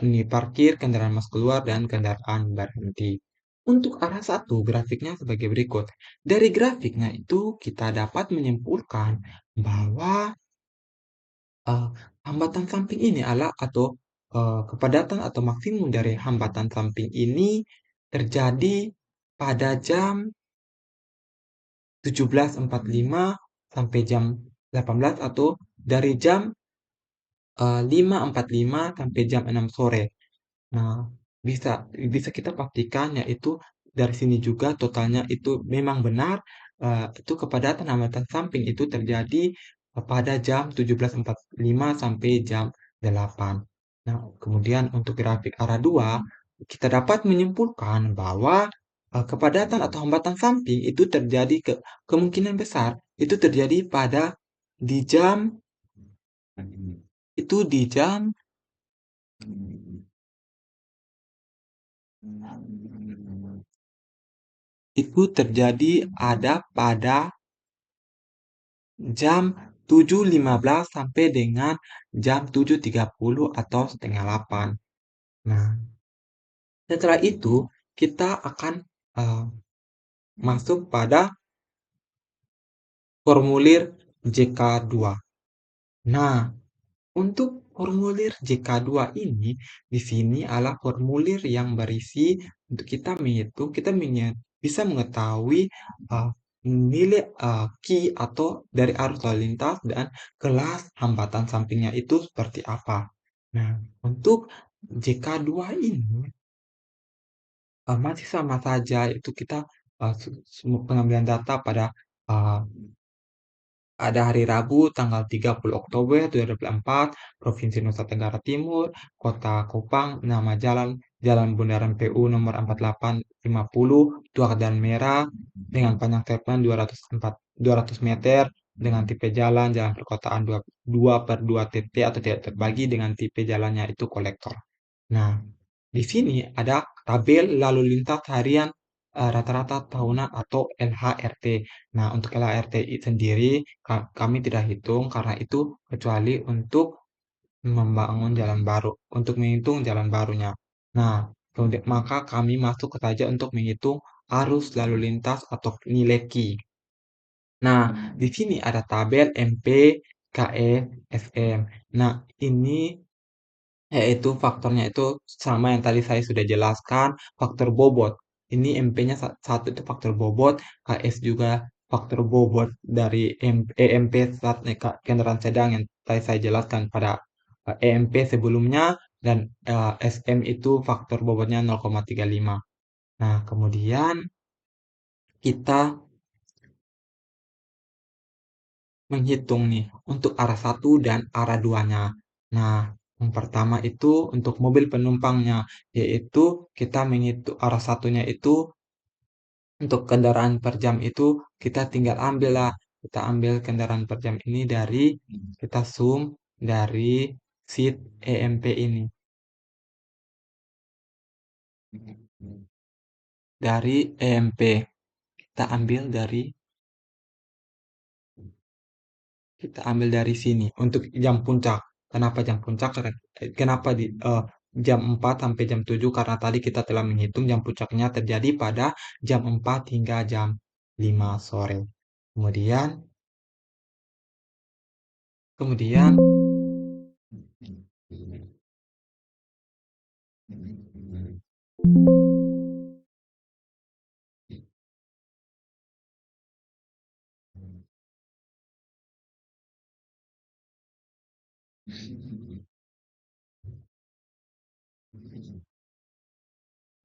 ini parkir, kendaraan masuk keluar, dan kendaraan berhenti. Untuk arah satu, grafiknya sebagai berikut. Dari grafiknya itu kita dapat menyimpulkan bahwa eh, hambatan samping ini adalah atau kepadatan atau maksimum dari hambatan samping ini terjadi pada jam 17.45 sampai jam 18, atau dari jam 5.45 sampai jam 6 sore. Nah, bisa bisa kita pastikan yaitu dari sini juga totalnya itu memang benar, itu kepadatan hambatan samping itu terjadi pada jam 17.45 sampai jam 8. Nah, kemudian untuk grafik arah 2, kita dapat menyimpulkan bahwa kepadatan atau hambatan samping itu terjadi kemungkinan besar itu terjadi pada di jam itu di jam itu terjadi ada pada jam 7.15 sampai dengan jam 7.30 atau setengah 8. Nah, setelah itu kita akan eh, masuk pada formulir JK2. Nah, untuk formulir JK2 ini, di sini adalah formulir yang berisi untuk bisa mengetahui uh, nilai Q atau dari arus lalu lintas dan kelas hambatan sampingnya itu seperti apa. Nah, untuk JK2 ini masih sama saja, itu kita pengambilan data pada uh, ada hari Rabu tanggal 30 Oktober 2024, Provinsi Nusa Tenggara Timur, Kota Kupang, nama jalan, Jalan Bundaran PU nomor 4850, Tuak dan Merah, dengan panjang segmen 200 meter, dengan tipe jalan, jalan perkotaan 2/2 TT atau tidak terbagi, dengan tipe jalannya itu kolektor. Nah, di sini ada tabel lalu lintas harian rata-rata tahunan atau LHRT. Nah, untuk LHRT sendiri kami tidak hitung karena itu kecuali untuk membangun jalan baru, untuk menghitung jalan barunya. Nah, kemudian maka kami masuk saja untuk menghitung arus lalu lintas atau nilai Q. Nah, di sini ada tabel MP, KE, SM. Nah, ini yaitu faktornya itu sama yang tadi saya sudah jelaskan, faktor bobot. Ini MP-nya satu itu faktor bobot, KS juga faktor bobot dari EMP saat kendaraan sedang yang tadi saya jelaskan pada EMP sebelumnya dan SM itu faktor bobotnya 0,35. Nah, kemudian kita menghitung nih untuk arah satu dan arah duanya. Nah, yang pertama itu untuk mobil penumpangnya, yaitu kita menghitung arah satunya itu untuk kendaraan per jam itu kita tinggal ambil lah. Kita ambil kendaraan per jam ini dari, kita zoom dari sheet EMP ini. Dari EMP, kita ambil dari Kita ambil dari sini untuk jam puncak. Kenapa jam puncak? Kenapa di jam 4 sampai jam 7? Karena tadi kita telah menghitung jam puncaknya terjadi pada jam 4 hingga jam 5 sore. Kemudian, kemudian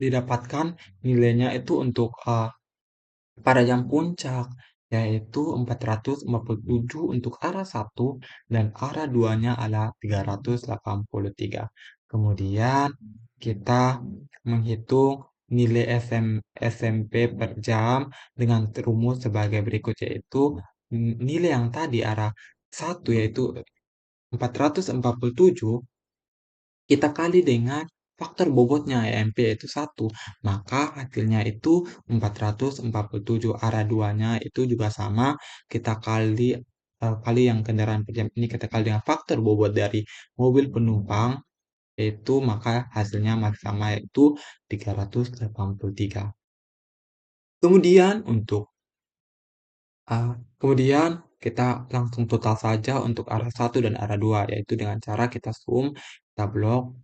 didapatkan nilainya itu untuk pada jam puncak, yaitu 447 untuk arah satu dan arah duanya adalah 383. Kemudian kita menghitung nilai SMP per jam dengan rumus sebagai berikut, yaitu nilai yang tadi arah satu yaitu 447 kita kali dengan faktor bobotnya EMP yaitu 1, maka hasilnya itu 447. Arah duanya itu juga sama, kita kali yang kendaraan per jam ini kita kali dengan faktor bobot dari mobil penumpang, yaitu maka hasilnya masih sama yaitu 383. Kemudian kemudian kita langsung total saja untuk arah satu dan arah 2, yaitu dengan cara kita zoom, kita blok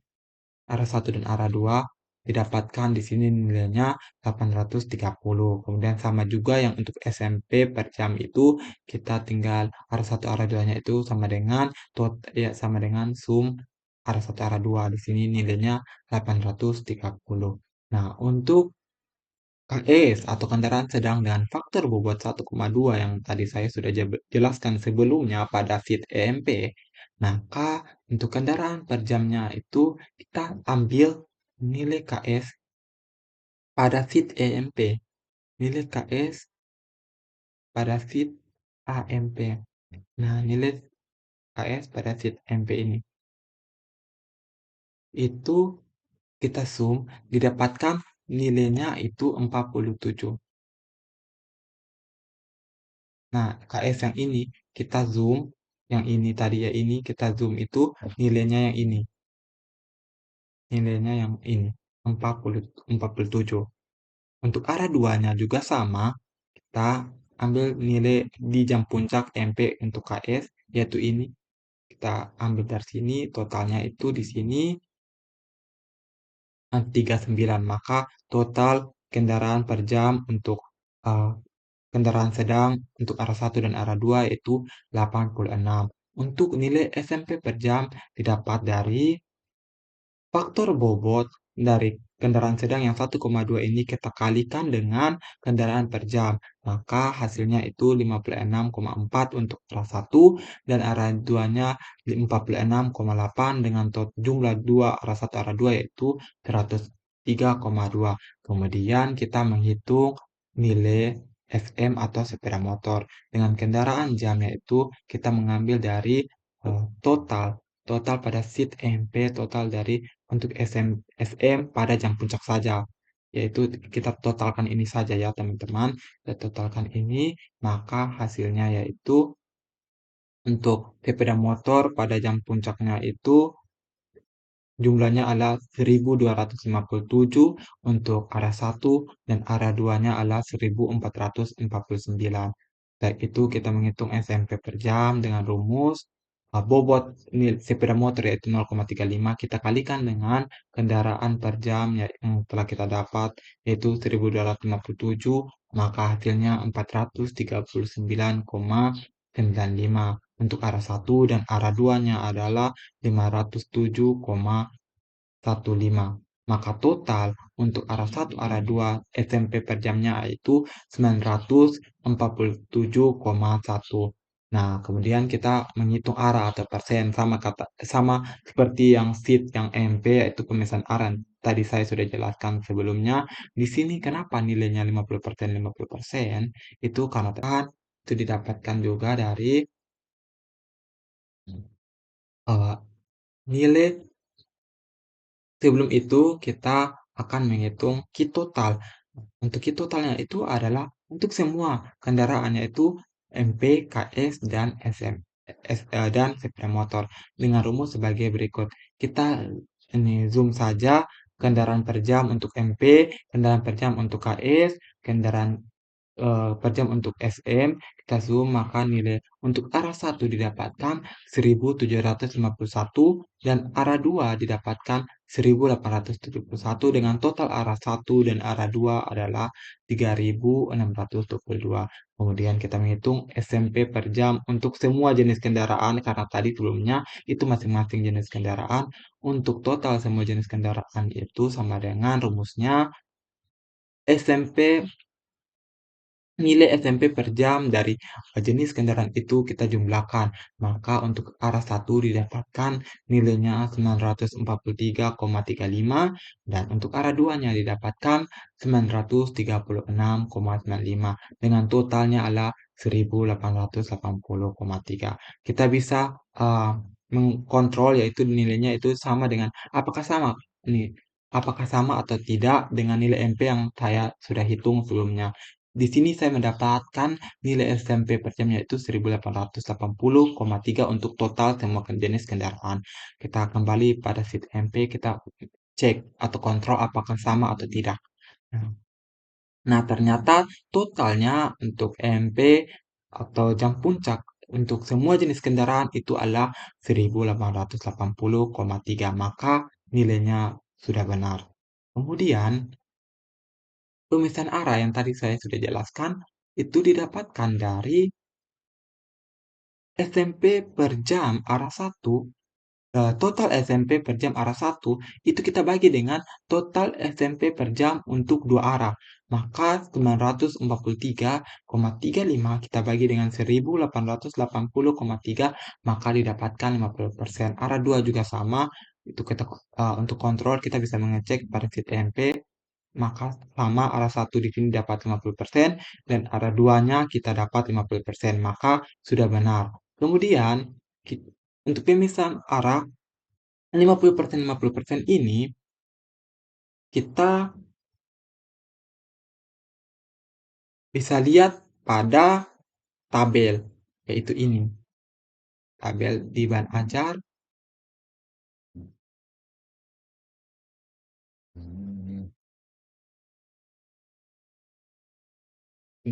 arah satu dan arah 2 didapatkan di sini nilainya 830. Kemudian sama juga yang untuk SMP per jam itu kita tinggal arah satu arah 2-nya itu sama dengan sum arah satu arah 2. Di sini nilainya 830. Nah, untuk KS atau kendaraan sedang dengan faktor bobot 1,2 yang tadi saya sudah jelaskan sebelumnya pada sheet EMP. Maka untuk kendaraan per jamnya itu kita ambil nilai KS pada sheet EMP. Nilai KS pada sheet AMP. Nah, nilai KS pada sheet EMP ini. Itu kita zoom, didapatkan nilainya itu 47. Nah, KS yang ini kita zoom, yang ini tadi ya ini kita zoom itu nilainya yang ini. Nilainya yang ini, 47. Untuk arah duanya juga sama, kita ambil nilai di jam puncak MP untuk KS, yaitu ini. Kita ambil dari sini, totalnya itu di sini 39. Maka total kendaraan per jam untuk eh, kendaraan sedang untuk arah satu dan arah 2 yaitu 86. Untuk nilai SMP per jam didapat dari faktor bobot dari kendaraan sedang yang 1,2 ini kita kalikan dengan kendaraan per jam. Maka hasilnya itu 56,4 untuk arah satu dan arah 2-nya 46,8 dengan jumlah 2 arah satu arah 2 yaitu 103,2. Kemudian kita menghitung nilai SM atau sepeda motor. Dengan kendaraan jam yaitu kita mengambil dari total total pada sheet MP total dari untuk SM pada jam puncak saja, yaitu kita totalkan ini saja ya teman-teman, kita totalkan ini, maka hasilnya yaitu untuk sepeda motor pada jam puncaknya itu jumlahnya adalah 1257 untuk arah satu dan arah 2-nya adalah 1449. Baik itu kita menghitung SMP per jam dengan rumus bobot sepeda motor yaitu 0,35 kita kalikan dengan kendaraan per jam yang telah kita dapat yaitu 1257, maka hasilnya 439,95. Untuk arah satu dan arah 2-nya adalah 507,15. Maka total untuk arah satu arah 2 SMP per jamnya yaitu 947,1. Nah, kemudian kita menghitung arah atau persen sama seperti yang sheet yang MP yaitu pemisahan arah. Tadi saya sudah jelaskan sebelumnya. Di sini kenapa nilainya 50%, 50%? Itu karena itu didapatkan juga dari eh, nilai. Sebelum itu, kita akan menghitung kit total. Untuk kit totalnya itu adalah untuk semua kendaraan yaitu MP, KS, dan dan sepeda motor dengan rumus sebagai berikut. Kita ini zoom saja kendaraan per jam untuk MP, kendaraan per jam untuk KS, kendaraan per jam untuk SM, kita zoom maka nilai untuk arah satu didapatkan 1751 dan arah 2 didapatkan 1871 dengan total arah satu dan arah 2 adalah 3622. Kemudian kita menghitung SMP per jam untuk semua jenis kendaraan karena tadi sebelumnya itu masing-masing jenis kendaraan. Untuk total semua jenis kendaraan itu sama dengan rumusnya SMP nilai SMP per jam dari jenis kendaraan itu kita jumlahkan. Maka untuk arah satu didapatkan nilainya 943,35 dan untuk arah 2-nya didapatkan 936,95 dengan totalnya adalah 1880,3. Kita bisa mengkontrol yaitu nilainya itu sama dengan apakah sama nih apakah sama atau tidak dengan nilai MP yang saya sudah hitung sebelumnya. Di sini saya mendapatkan nilai SMP per jam yaitu 1880,3 untuk total semua jenis kendaraan. Kita kembali pada sheet MP, kita cek atau kontrol apakah sama atau tidak. Nah, ternyata totalnya untuk MP atau jam puncak untuk semua jenis kendaraan itu adalah 1880,3. Maka nilainya sudah benar. Kemudian pemisahan arah yang tadi saya sudah jelaskan itu didapatkan dari SMP per jam arah satu. Total SMP per jam arah satu itu kita bagi dengan total SMP per jam untuk dua arah. Maka 943,35 kita bagi dengan 1880,3 maka didapatkan 50%. Arah 2 juga sama. Itu kita untuk kontrol kita bisa mengecek pada sheet MP maka sama arah satu di sini dapat 50% dan arah 2-nya kita dapat 50%, maka sudah benar. Kemudian untuk pemisahan arah 50% 50% ini kita bisa lihat pada tabel yaitu ini. Tabel di ban ajar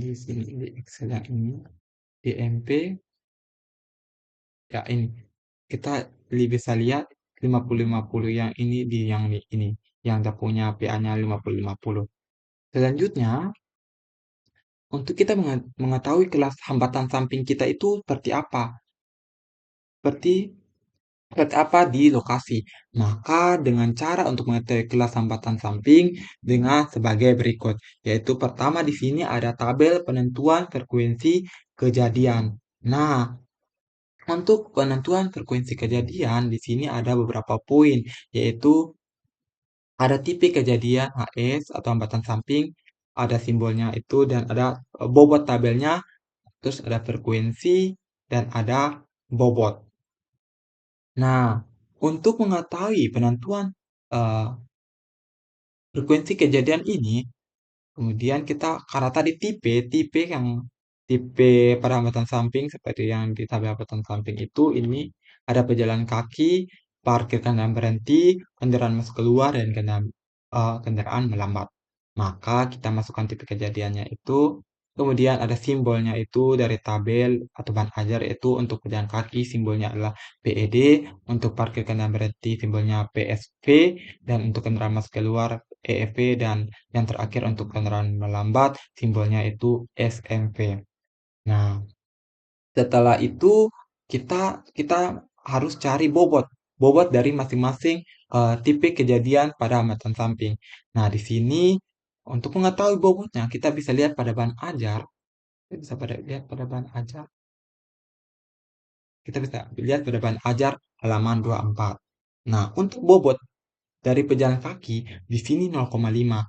di sini di Excel yang ini di MP ya ini kita bisa lihat 50-50 yang ini di yang ini yang kita punya PA-nya 50-50. Selanjutnya untuk kita mengetahui kelas hambatan samping kita itu seperti seperti apa di lokasi. Maka dengan cara untuk mengetahui kelas hambatan samping dengan sebagai berikut, yaitu pertama di sini ada tabel penentuan frekuensi kejadian. Nah, untuk penentuan frekuensi kejadian di sini ada beberapa poin, yaitu ada tipe kejadian HS atau hambatan samping, ada simbolnya itu dan ada bobot tabelnya, terus ada frekuensi dan ada bobot. Nah, untuk mengetahui penentuan eh, frekuensi kejadian ini, kemudian kita karena tadi tipe yang tipe pada hambatan samping seperti yang di tabel hambatan samping itu ini ada pejalan kaki, parkir kendaraan berhenti, kendaraan masuk keluar dan kendaraan melambat. Maka kita masukkan tipe kejadiannya itu, kemudian ada simbolnya itu dari tabel atau ban ajar itu untuk pejalan kaki simbolnya adalah PED, untuk parkir kendaraan berhenti simbolnya PSV, dan untuk kendaraan masuk keluar EFP dan yang terakhir untuk kendaraan melambat, simbolnya itu SMP. Nah, setelah itu kita kita harus cari bobot dari masing-masing tipe kejadian pada hambatan samping. Nah, di sini untuk mengetahui bobotnya kita bisa lihat pada bahan ajar, kita bisa lihat pada bahan ajar, kita bisa lihat pada bahan ajar halaman 24. Nah, untuk bobot dari pejalan kaki di sini 0,5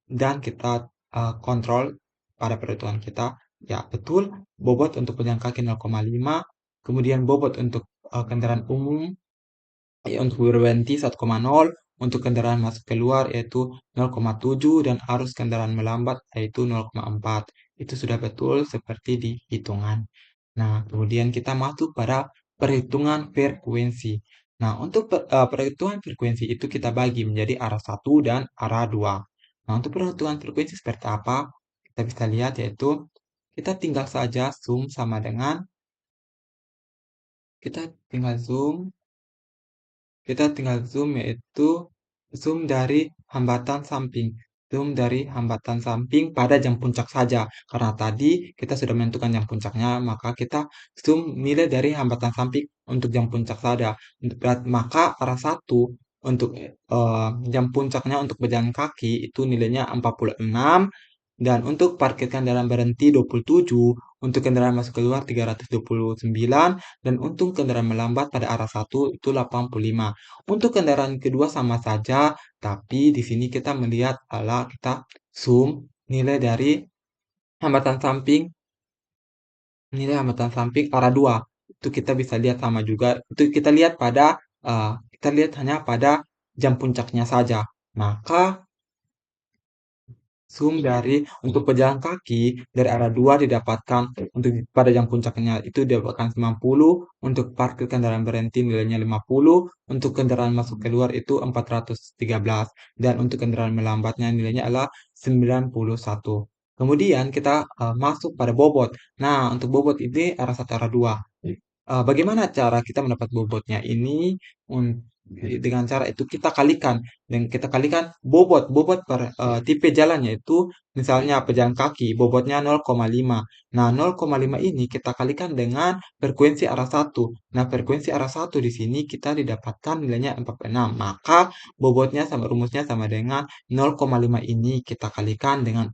dan kita kontrol pada perhitungan kita, ya betul, bobot untuk pejalan kaki 0,5, kemudian bobot untuk kendaraan umum ya, untuk berhenti 1,0, untuk kendaraan masuk keluar yaitu 0,7 dan arus kendaraan melambat yaitu 0,4. Itu sudah betul seperti di hitungan. Nah, kemudian kita masuk pada perhitungan frekuensi. Nah, untuk perhitungan frekuensi itu kita bagi menjadi arah satu dan arah 2. Nah, untuk perhitungan frekuensi seperti apa? Kita bisa lihat yaitu kita tinggal saja zoom sama dengan kita tinggal zoom kita tinggal zoom yaitu zoom dari hambatan samping. Zoom dari hambatan samping pada jam puncak saja. Karena tadi kita sudah menentukan jam puncaknya, maka kita zoom nilai dari hambatan samping untuk jam puncak saja. Maka arah satu untuk jam puncaknya untuk berjalan kaki itu nilainya 46 dan untuk parkir kendaraan berhenti 27, untuk kendaraan masuk keluar 329 dan untuk kendaraan melambat pada arah satu itu 85. Untuk kendaraan kedua sama saja, tapi di sini kita melihat kita zoom nilai dari hambatan samping, nilai hambatan samping arah 2. Itu kita bisa lihat sama juga. Itu kita lihat pada kita lihat hanya pada jam puncaknya saja. Maka zoom dari untuk pejalan kaki dari arah 2 didapatkan untuk pada jam puncaknya itu didapatkan 90, untuk parkir kendaraan berhenti nilainya 50, untuk kendaraan masuk keluar itu 413 dan untuk kendaraan melambatnya nilainya adalah 91. Kemudian kita masuk pada bobot. Nah, untuk bobot ini arah 1 arah 2. Bagaimana cara kita mendapat bobotnya ini dengan cara itu kita kalikan dan kita kalikan bobot per tipe jalannya itu misalnya pejalan kaki bobotnya 0,5. Nah, 0,5 ini kita kalikan dengan frekuensi arah satu. Nah, frekuensi arah satu di sini kita didapatkan nilainya 46. Maka bobotnya sama rumusnya sama dengan 0,5 ini kita kalikan dengan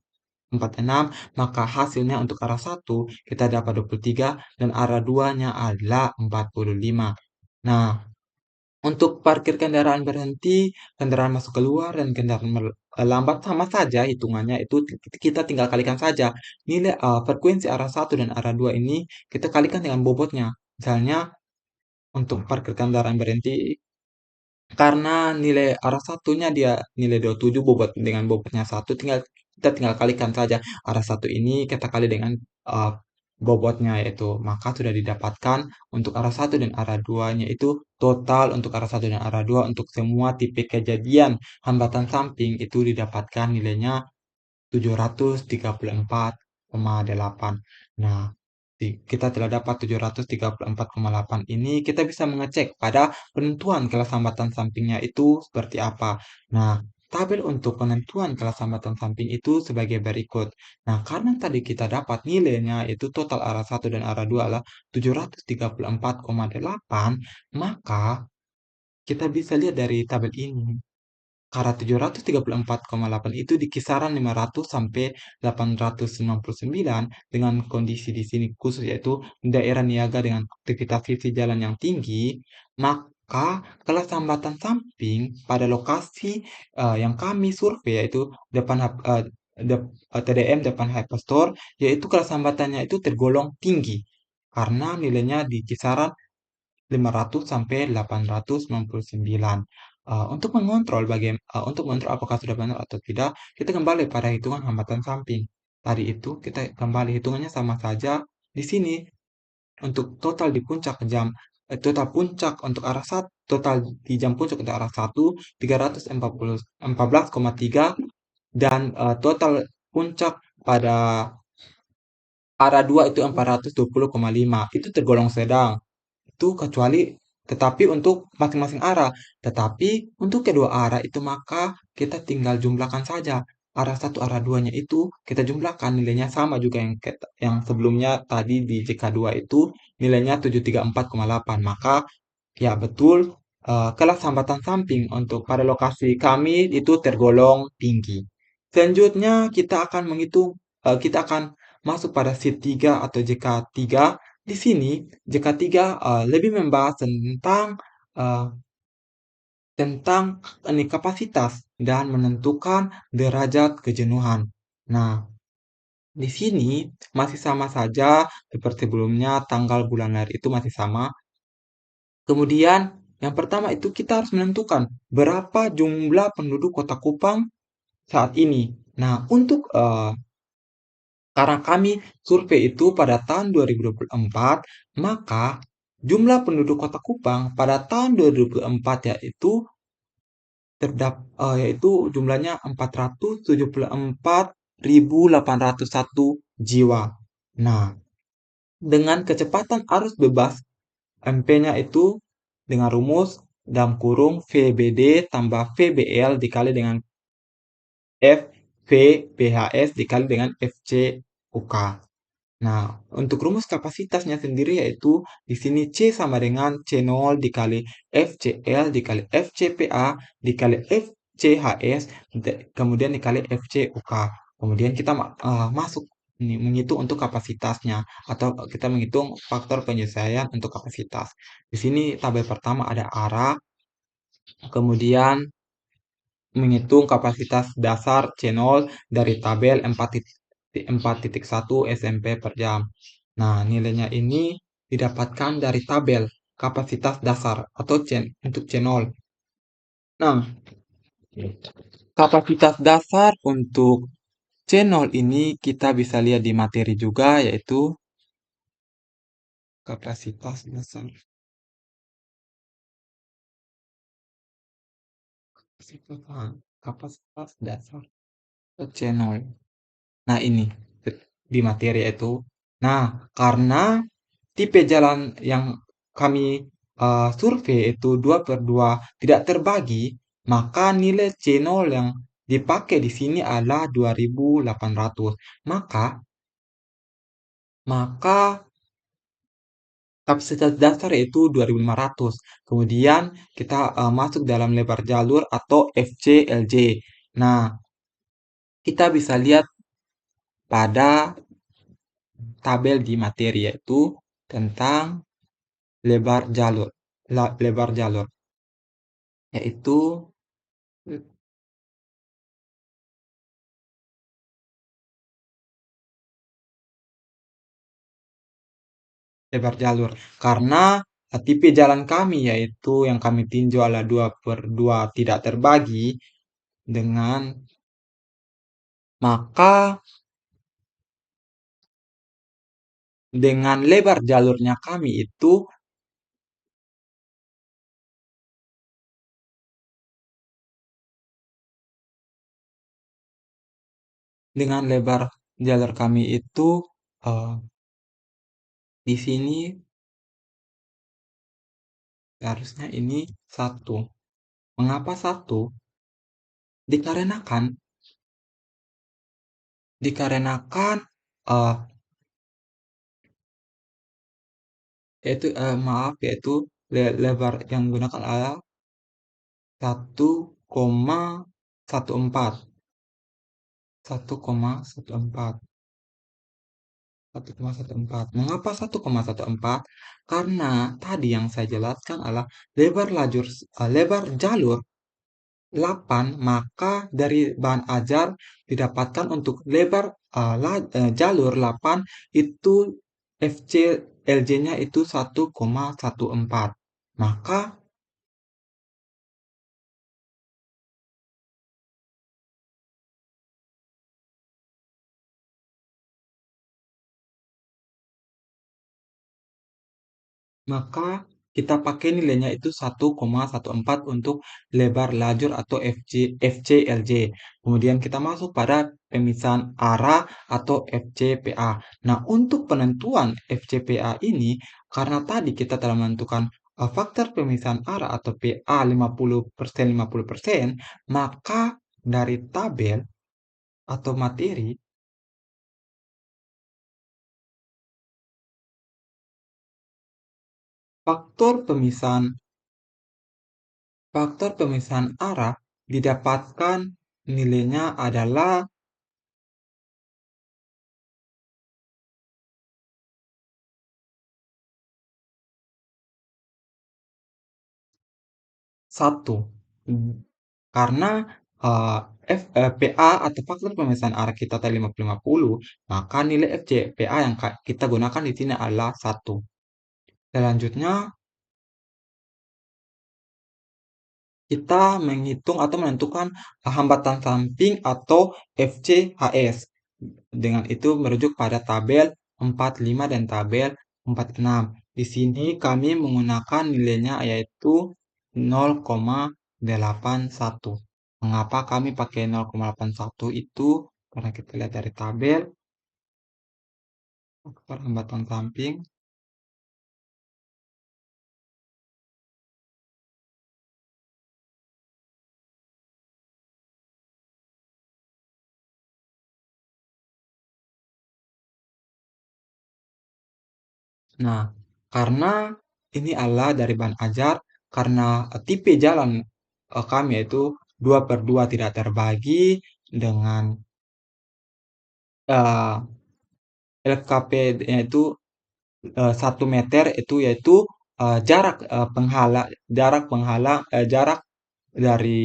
46, maka hasilnya untuk arah satu kita dapat 23 dan arah 2-nya adalah 45. Nah, untuk parkir kendaraan berhenti, kendaraan masuk keluar, dan kendaraan lambat sama saja hitungannya itu kita tinggal kalikan saja. Nilai frekuensi arah satu dan arah 2 ini kita kalikan dengan bobotnya. Misalnya untuk parkir kendaraan berhenti karena nilai arah satunya dia nilai 27 bobot dengan bobotnya satu kita tinggal kalikan saja arah satu ini kita kali dengan uh, bobotnya yaitu maka sudah didapatkan untuk arah satu dan arah 2-nya itu total untuk arah satu dan arah 2 untuk semua tipe kejadian hambatan samping itu didapatkan nilainya 734,8. Nah, kita telah dapat 734,8 ini, kita bisa mengecek pada penentuan kelas hambatan sampingnya itu seperti apa. Nah, tabel untuk penentuan kelas hambatan samping itu sebagai berikut. Nah, karena tadi kita dapat nilainya itu total arah satu dan arah 2 adalah 734,8, maka kita bisa lihat dari tabel ini. Karena 734,8 itu di kisaran 500 sampai 899 dengan kondisi di sini khusus yaitu daerah niaga dengan aktivitas sisi jalan yang tinggi, maka kelas hambatan samping pada lokasi yang kami survei yaitu TDM depan hyperstore yaitu kelas hambatannya itu tergolong tinggi karena nilainya di kisaran 500 sampai 899. Untuk mengontrol apakah sudah benar atau tidak, kita kembali pada hitungan hambatan samping. Tadi itu kita kembali hitungannya sama saja. Di sini untuk total di puncak total puncak untuk arah satu, total di jam puncak untuk arah satu 314,3 dan total puncak pada arah 2 itu 420,5. Itu tergolong sedang. Itu tetapi untuk masing-masing arah. Tetapi untuk kedua arah itu maka kita tinggal jumlahkan saja arah satu arah duanya itu kita jumlahkan nilainya sama juga yang sebelumnya tadi di JK2 itu nilainya 734,8. Maka ya betul, kelas hambatan samping untuk pada lokasi kami itu tergolong tinggi. Selanjutnya kita akan masuk pada sheet 3 atau JK3. Di sini JK3 lebih membahas eh, tentang ini kapasitas dan menentukan derajat kejenuhan. Nah, di sini masih sama saja seperti sebelumnya, tanggal bulan lahir itu masih sama. Kemudian yang pertama itu kita harus menentukan berapa jumlah penduduk Kota Kupang saat ini. Nah, untuk karena kami survei itu pada tahun 2024, maka jumlah penduduk Kota Kupang pada tahun 2024 yaitu jumlahnya 474.801 jiwa. Nah, dengan kecepatan arus bebas MP-nya itu dengan rumus dalam kurung VBD tambah VBL dikali dengan F VBHS dikali dengan FC UK. Nah, untuk rumus kapasitasnya sendiri yaitu di sini C sama dengan C0 dikali FCL dikali FCPA dikali FCHS kemudian dikali FCUK. Kemudian kita masuk ini menghitung untuk kapasitasnya atau kita menghitung faktor penyesuaian untuk kapasitas. Di sini tabel pertama ada arah, kemudian menghitung kapasitas dasar C0 dari tabel 4.1 SMP per jam. Nah, nilainya ini didapatkan dari tabel kapasitas dasar atau untuk C0. Nah, kapasitas dasar untuk C0 ini kita bisa lihat di materi juga yaitu kapasitas dasar. Kapasitas dasar C0. Nah, ini di materi itu. Nah, karena tipe jalan yang kami survei itu 2/2 tidak terbagi, maka nilai C0 yang dipakai di sini adalah 2.800. Maka maka kapasitas dasar yaitu 2.500. Kemudian kita masuk dalam lebar jalur atau FCLJ. Nah, kita bisa lihat pada tabel di materi yaitu tentang lebar jalur. Lebar jalur yaitu lebar jalur karena tipe jalan kami yaitu yang kami tinjau adalah 2/2 tidak terbagi dengan maka dengan lebar jalurnya kami itu dengan lebar jalur kami itu eh, di sini harusnya ini satu. Mengapa satu? Dikarenakan dikarenakan eh maaf yaitu lebar yang digunakan adalah 1,14 1,14 1,14. Mengapa 1,14? Karena tadi yang saya jelaskan adalah lebar jalur 8, maka dari bahan ajar didapatkan untuk jalur 8 itu FCLJ-nya itu 1,14. Maka maka kita pakai nilainya itu 1,14 untuk lebar lajur atau FCLJ. Kemudian kita masuk pada pemisahan arah atau FCPA. Nah, untuk penentuan FCPA ini, karena tadi kita telah menentukan faktor pemisahan arah atau PA 50%, 50%, maka dari tabel atau materi, faktor pemisahan faktor pemisahan arah didapatkan nilainya adalah 1. Karena eh, PA atau faktor pemisahan arah kita tadi 50-50, maka nilai FCPA yang kita gunakan di sini adalah 1. Selanjutnya, kita menghitung atau menentukan hambatan samping atau FCHS. Dengan itu merujuk pada tabel 45 dan tabel 46. Di sini kami menggunakan nilainya yaitu 0,81. Mengapa kami pakai 0,81 itu? Karena kita lihat dari tabel faktor hambatan samping. Nah, karena ini adalah dari bahan ajar, karena tipe jalan kami yaitu 2/2 tidak terbagi dengan eh, LKP yaitu 1 meter itu yaitu jarak dari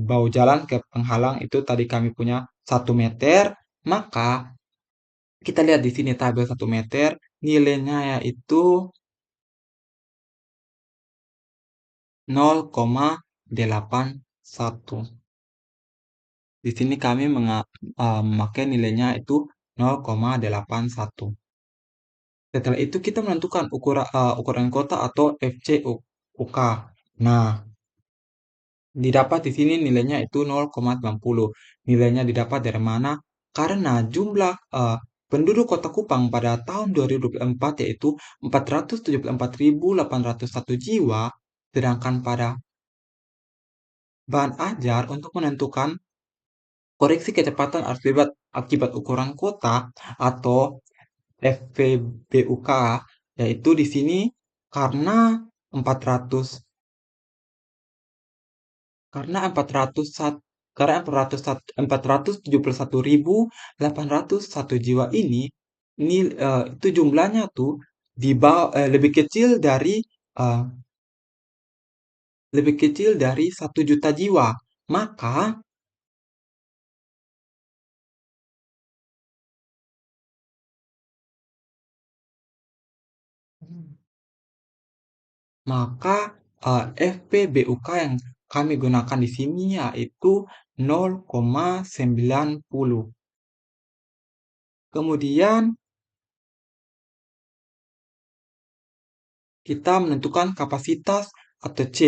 bahu jalan ke penghalang itu tadi kami punya 1 meter, maka kita lihat di sini tabel 1 meter nilainya yaitu 0,81. Di sini kami memakai nilainya itu 0,81. Setelah itu kita menentukan ukuran kota atau FCUK. Nah, didapat di sini nilainya itu 0,90. Nilainya didapat dari mana? Karena jumlah penduduk Kota Kupang pada tahun 2024 yaitu 474.801 jiwa, sedangkan pada bahan ajar untuk menentukan koreksi kecepatan akibat ukuran kota atau FVBUK, yaitu di sini karena 400 karena 400 karena 471.801 jiwa ini itu jumlahnya tuh eh, lebih kecil dari 1 juta jiwa. Maka maka FPBUK yang kami gunakan di sini yaitu 0,90. Kemudian kita menentukan kapasitas atau C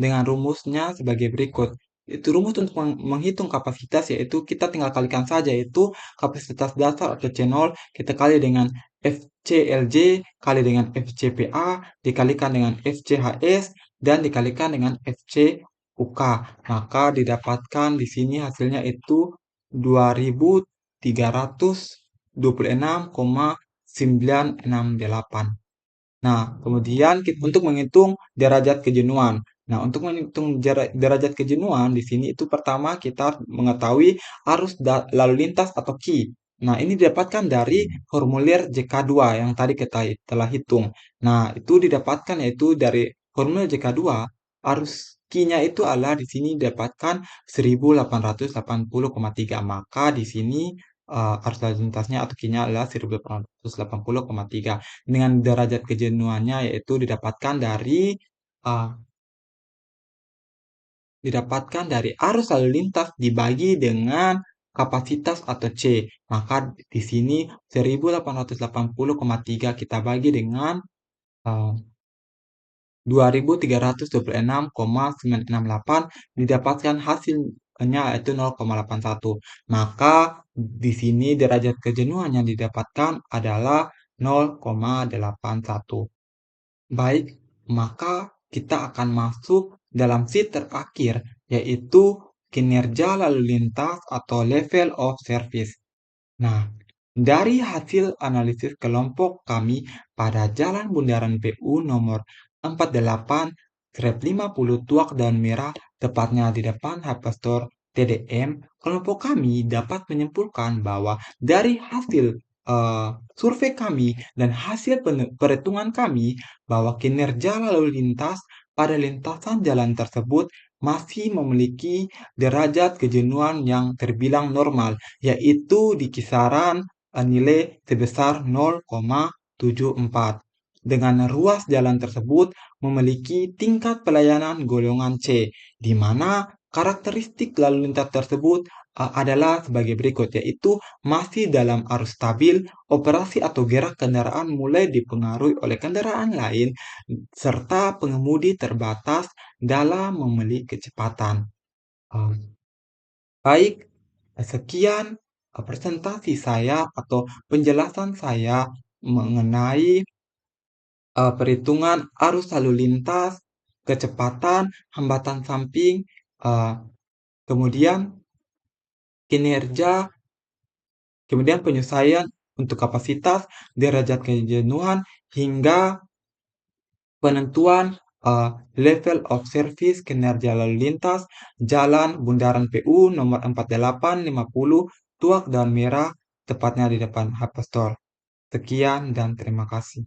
dengan rumusnya sebagai berikut. Itu rumus untuk menghitung kapasitas yaitu kita tinggal kalikan saja yaitu kapasitas dasar atau C0 kita kali dengan FCLJ kali dengan FCPA dikalikan dengan FCHS dan dikalikan dengan FCUK. Maka didapatkan di sini hasilnya itu 2326,968. Nah, kemudian untuk menghitung derajat kejenuhan. Nah, untuk menghitung derajat kejenuhan di sini itu pertama kita mengetahui arus lalu lintas atau Q. Nah, ini didapatkan dari formulir JK2 yang tadi kita telah hitung. Nah, itu didapatkan yaitu dari formulir JK2 arus Q-nya itu adalah di sini didapatkan 1880,3. Maka di sini arus lalu lintasnya atau Q-nya adalah 1880,3 dengan derajat kejenuhannya yaitu uh, didapatkan dari arus lalu lintas dibagi dengan kapasitas atau C. Maka di sini 1880,3 kita bagi dengan 2326,968 didapatkan hasilnya yaitu 0,81. Maka di sini derajat kejenuhan yang didapatkan adalah 0,81. Baik, maka kita akan masuk dalam sheet terakhir, yaitu kinerja lalu lintas atau level of service. Nah, dari hasil analisis kelompok kami pada Jalan Bundaran PU nomor 48/50 Tuak Daun Merah, tepatnya di depan Hyperstore TDM, kelompok kami dapat menyimpulkan bahwa dari hasil survei kami dan hasil perhitungan kami bahwa kinerja lalu lintas pada lintasan jalan tersebut masih memiliki derajat kejenuhan yang terbilang normal, yaitu di kisaran nilai sebesar 0,74. Dengan ruas jalan tersebut memiliki tingkat pelayanan golongan C, di mana karakteristik lalu lintas tersebut adalah sebagai berikut, yaitu masih dalam arus stabil, operasi atau gerak kendaraan mulai dipengaruhi oleh kendaraan lain, serta pengemudi terbatas dalam memilih kecepatan. Uh, Baik, sekian presentasi saya atau penjelasan saya mengenai perhitungan arus lalu lintas, kecepatan, hambatan samping, eh, kemudian kinerja, kemudian penyesuaian untuk kapasitas, derajat kejenuhan, hingga penentuan level of service kinerja lalu lintas Jalan Bundaran PU nomor 4850 Tuak Daun Merah, tepatnya di depan Hyperstore. Sekian dan terima kasih.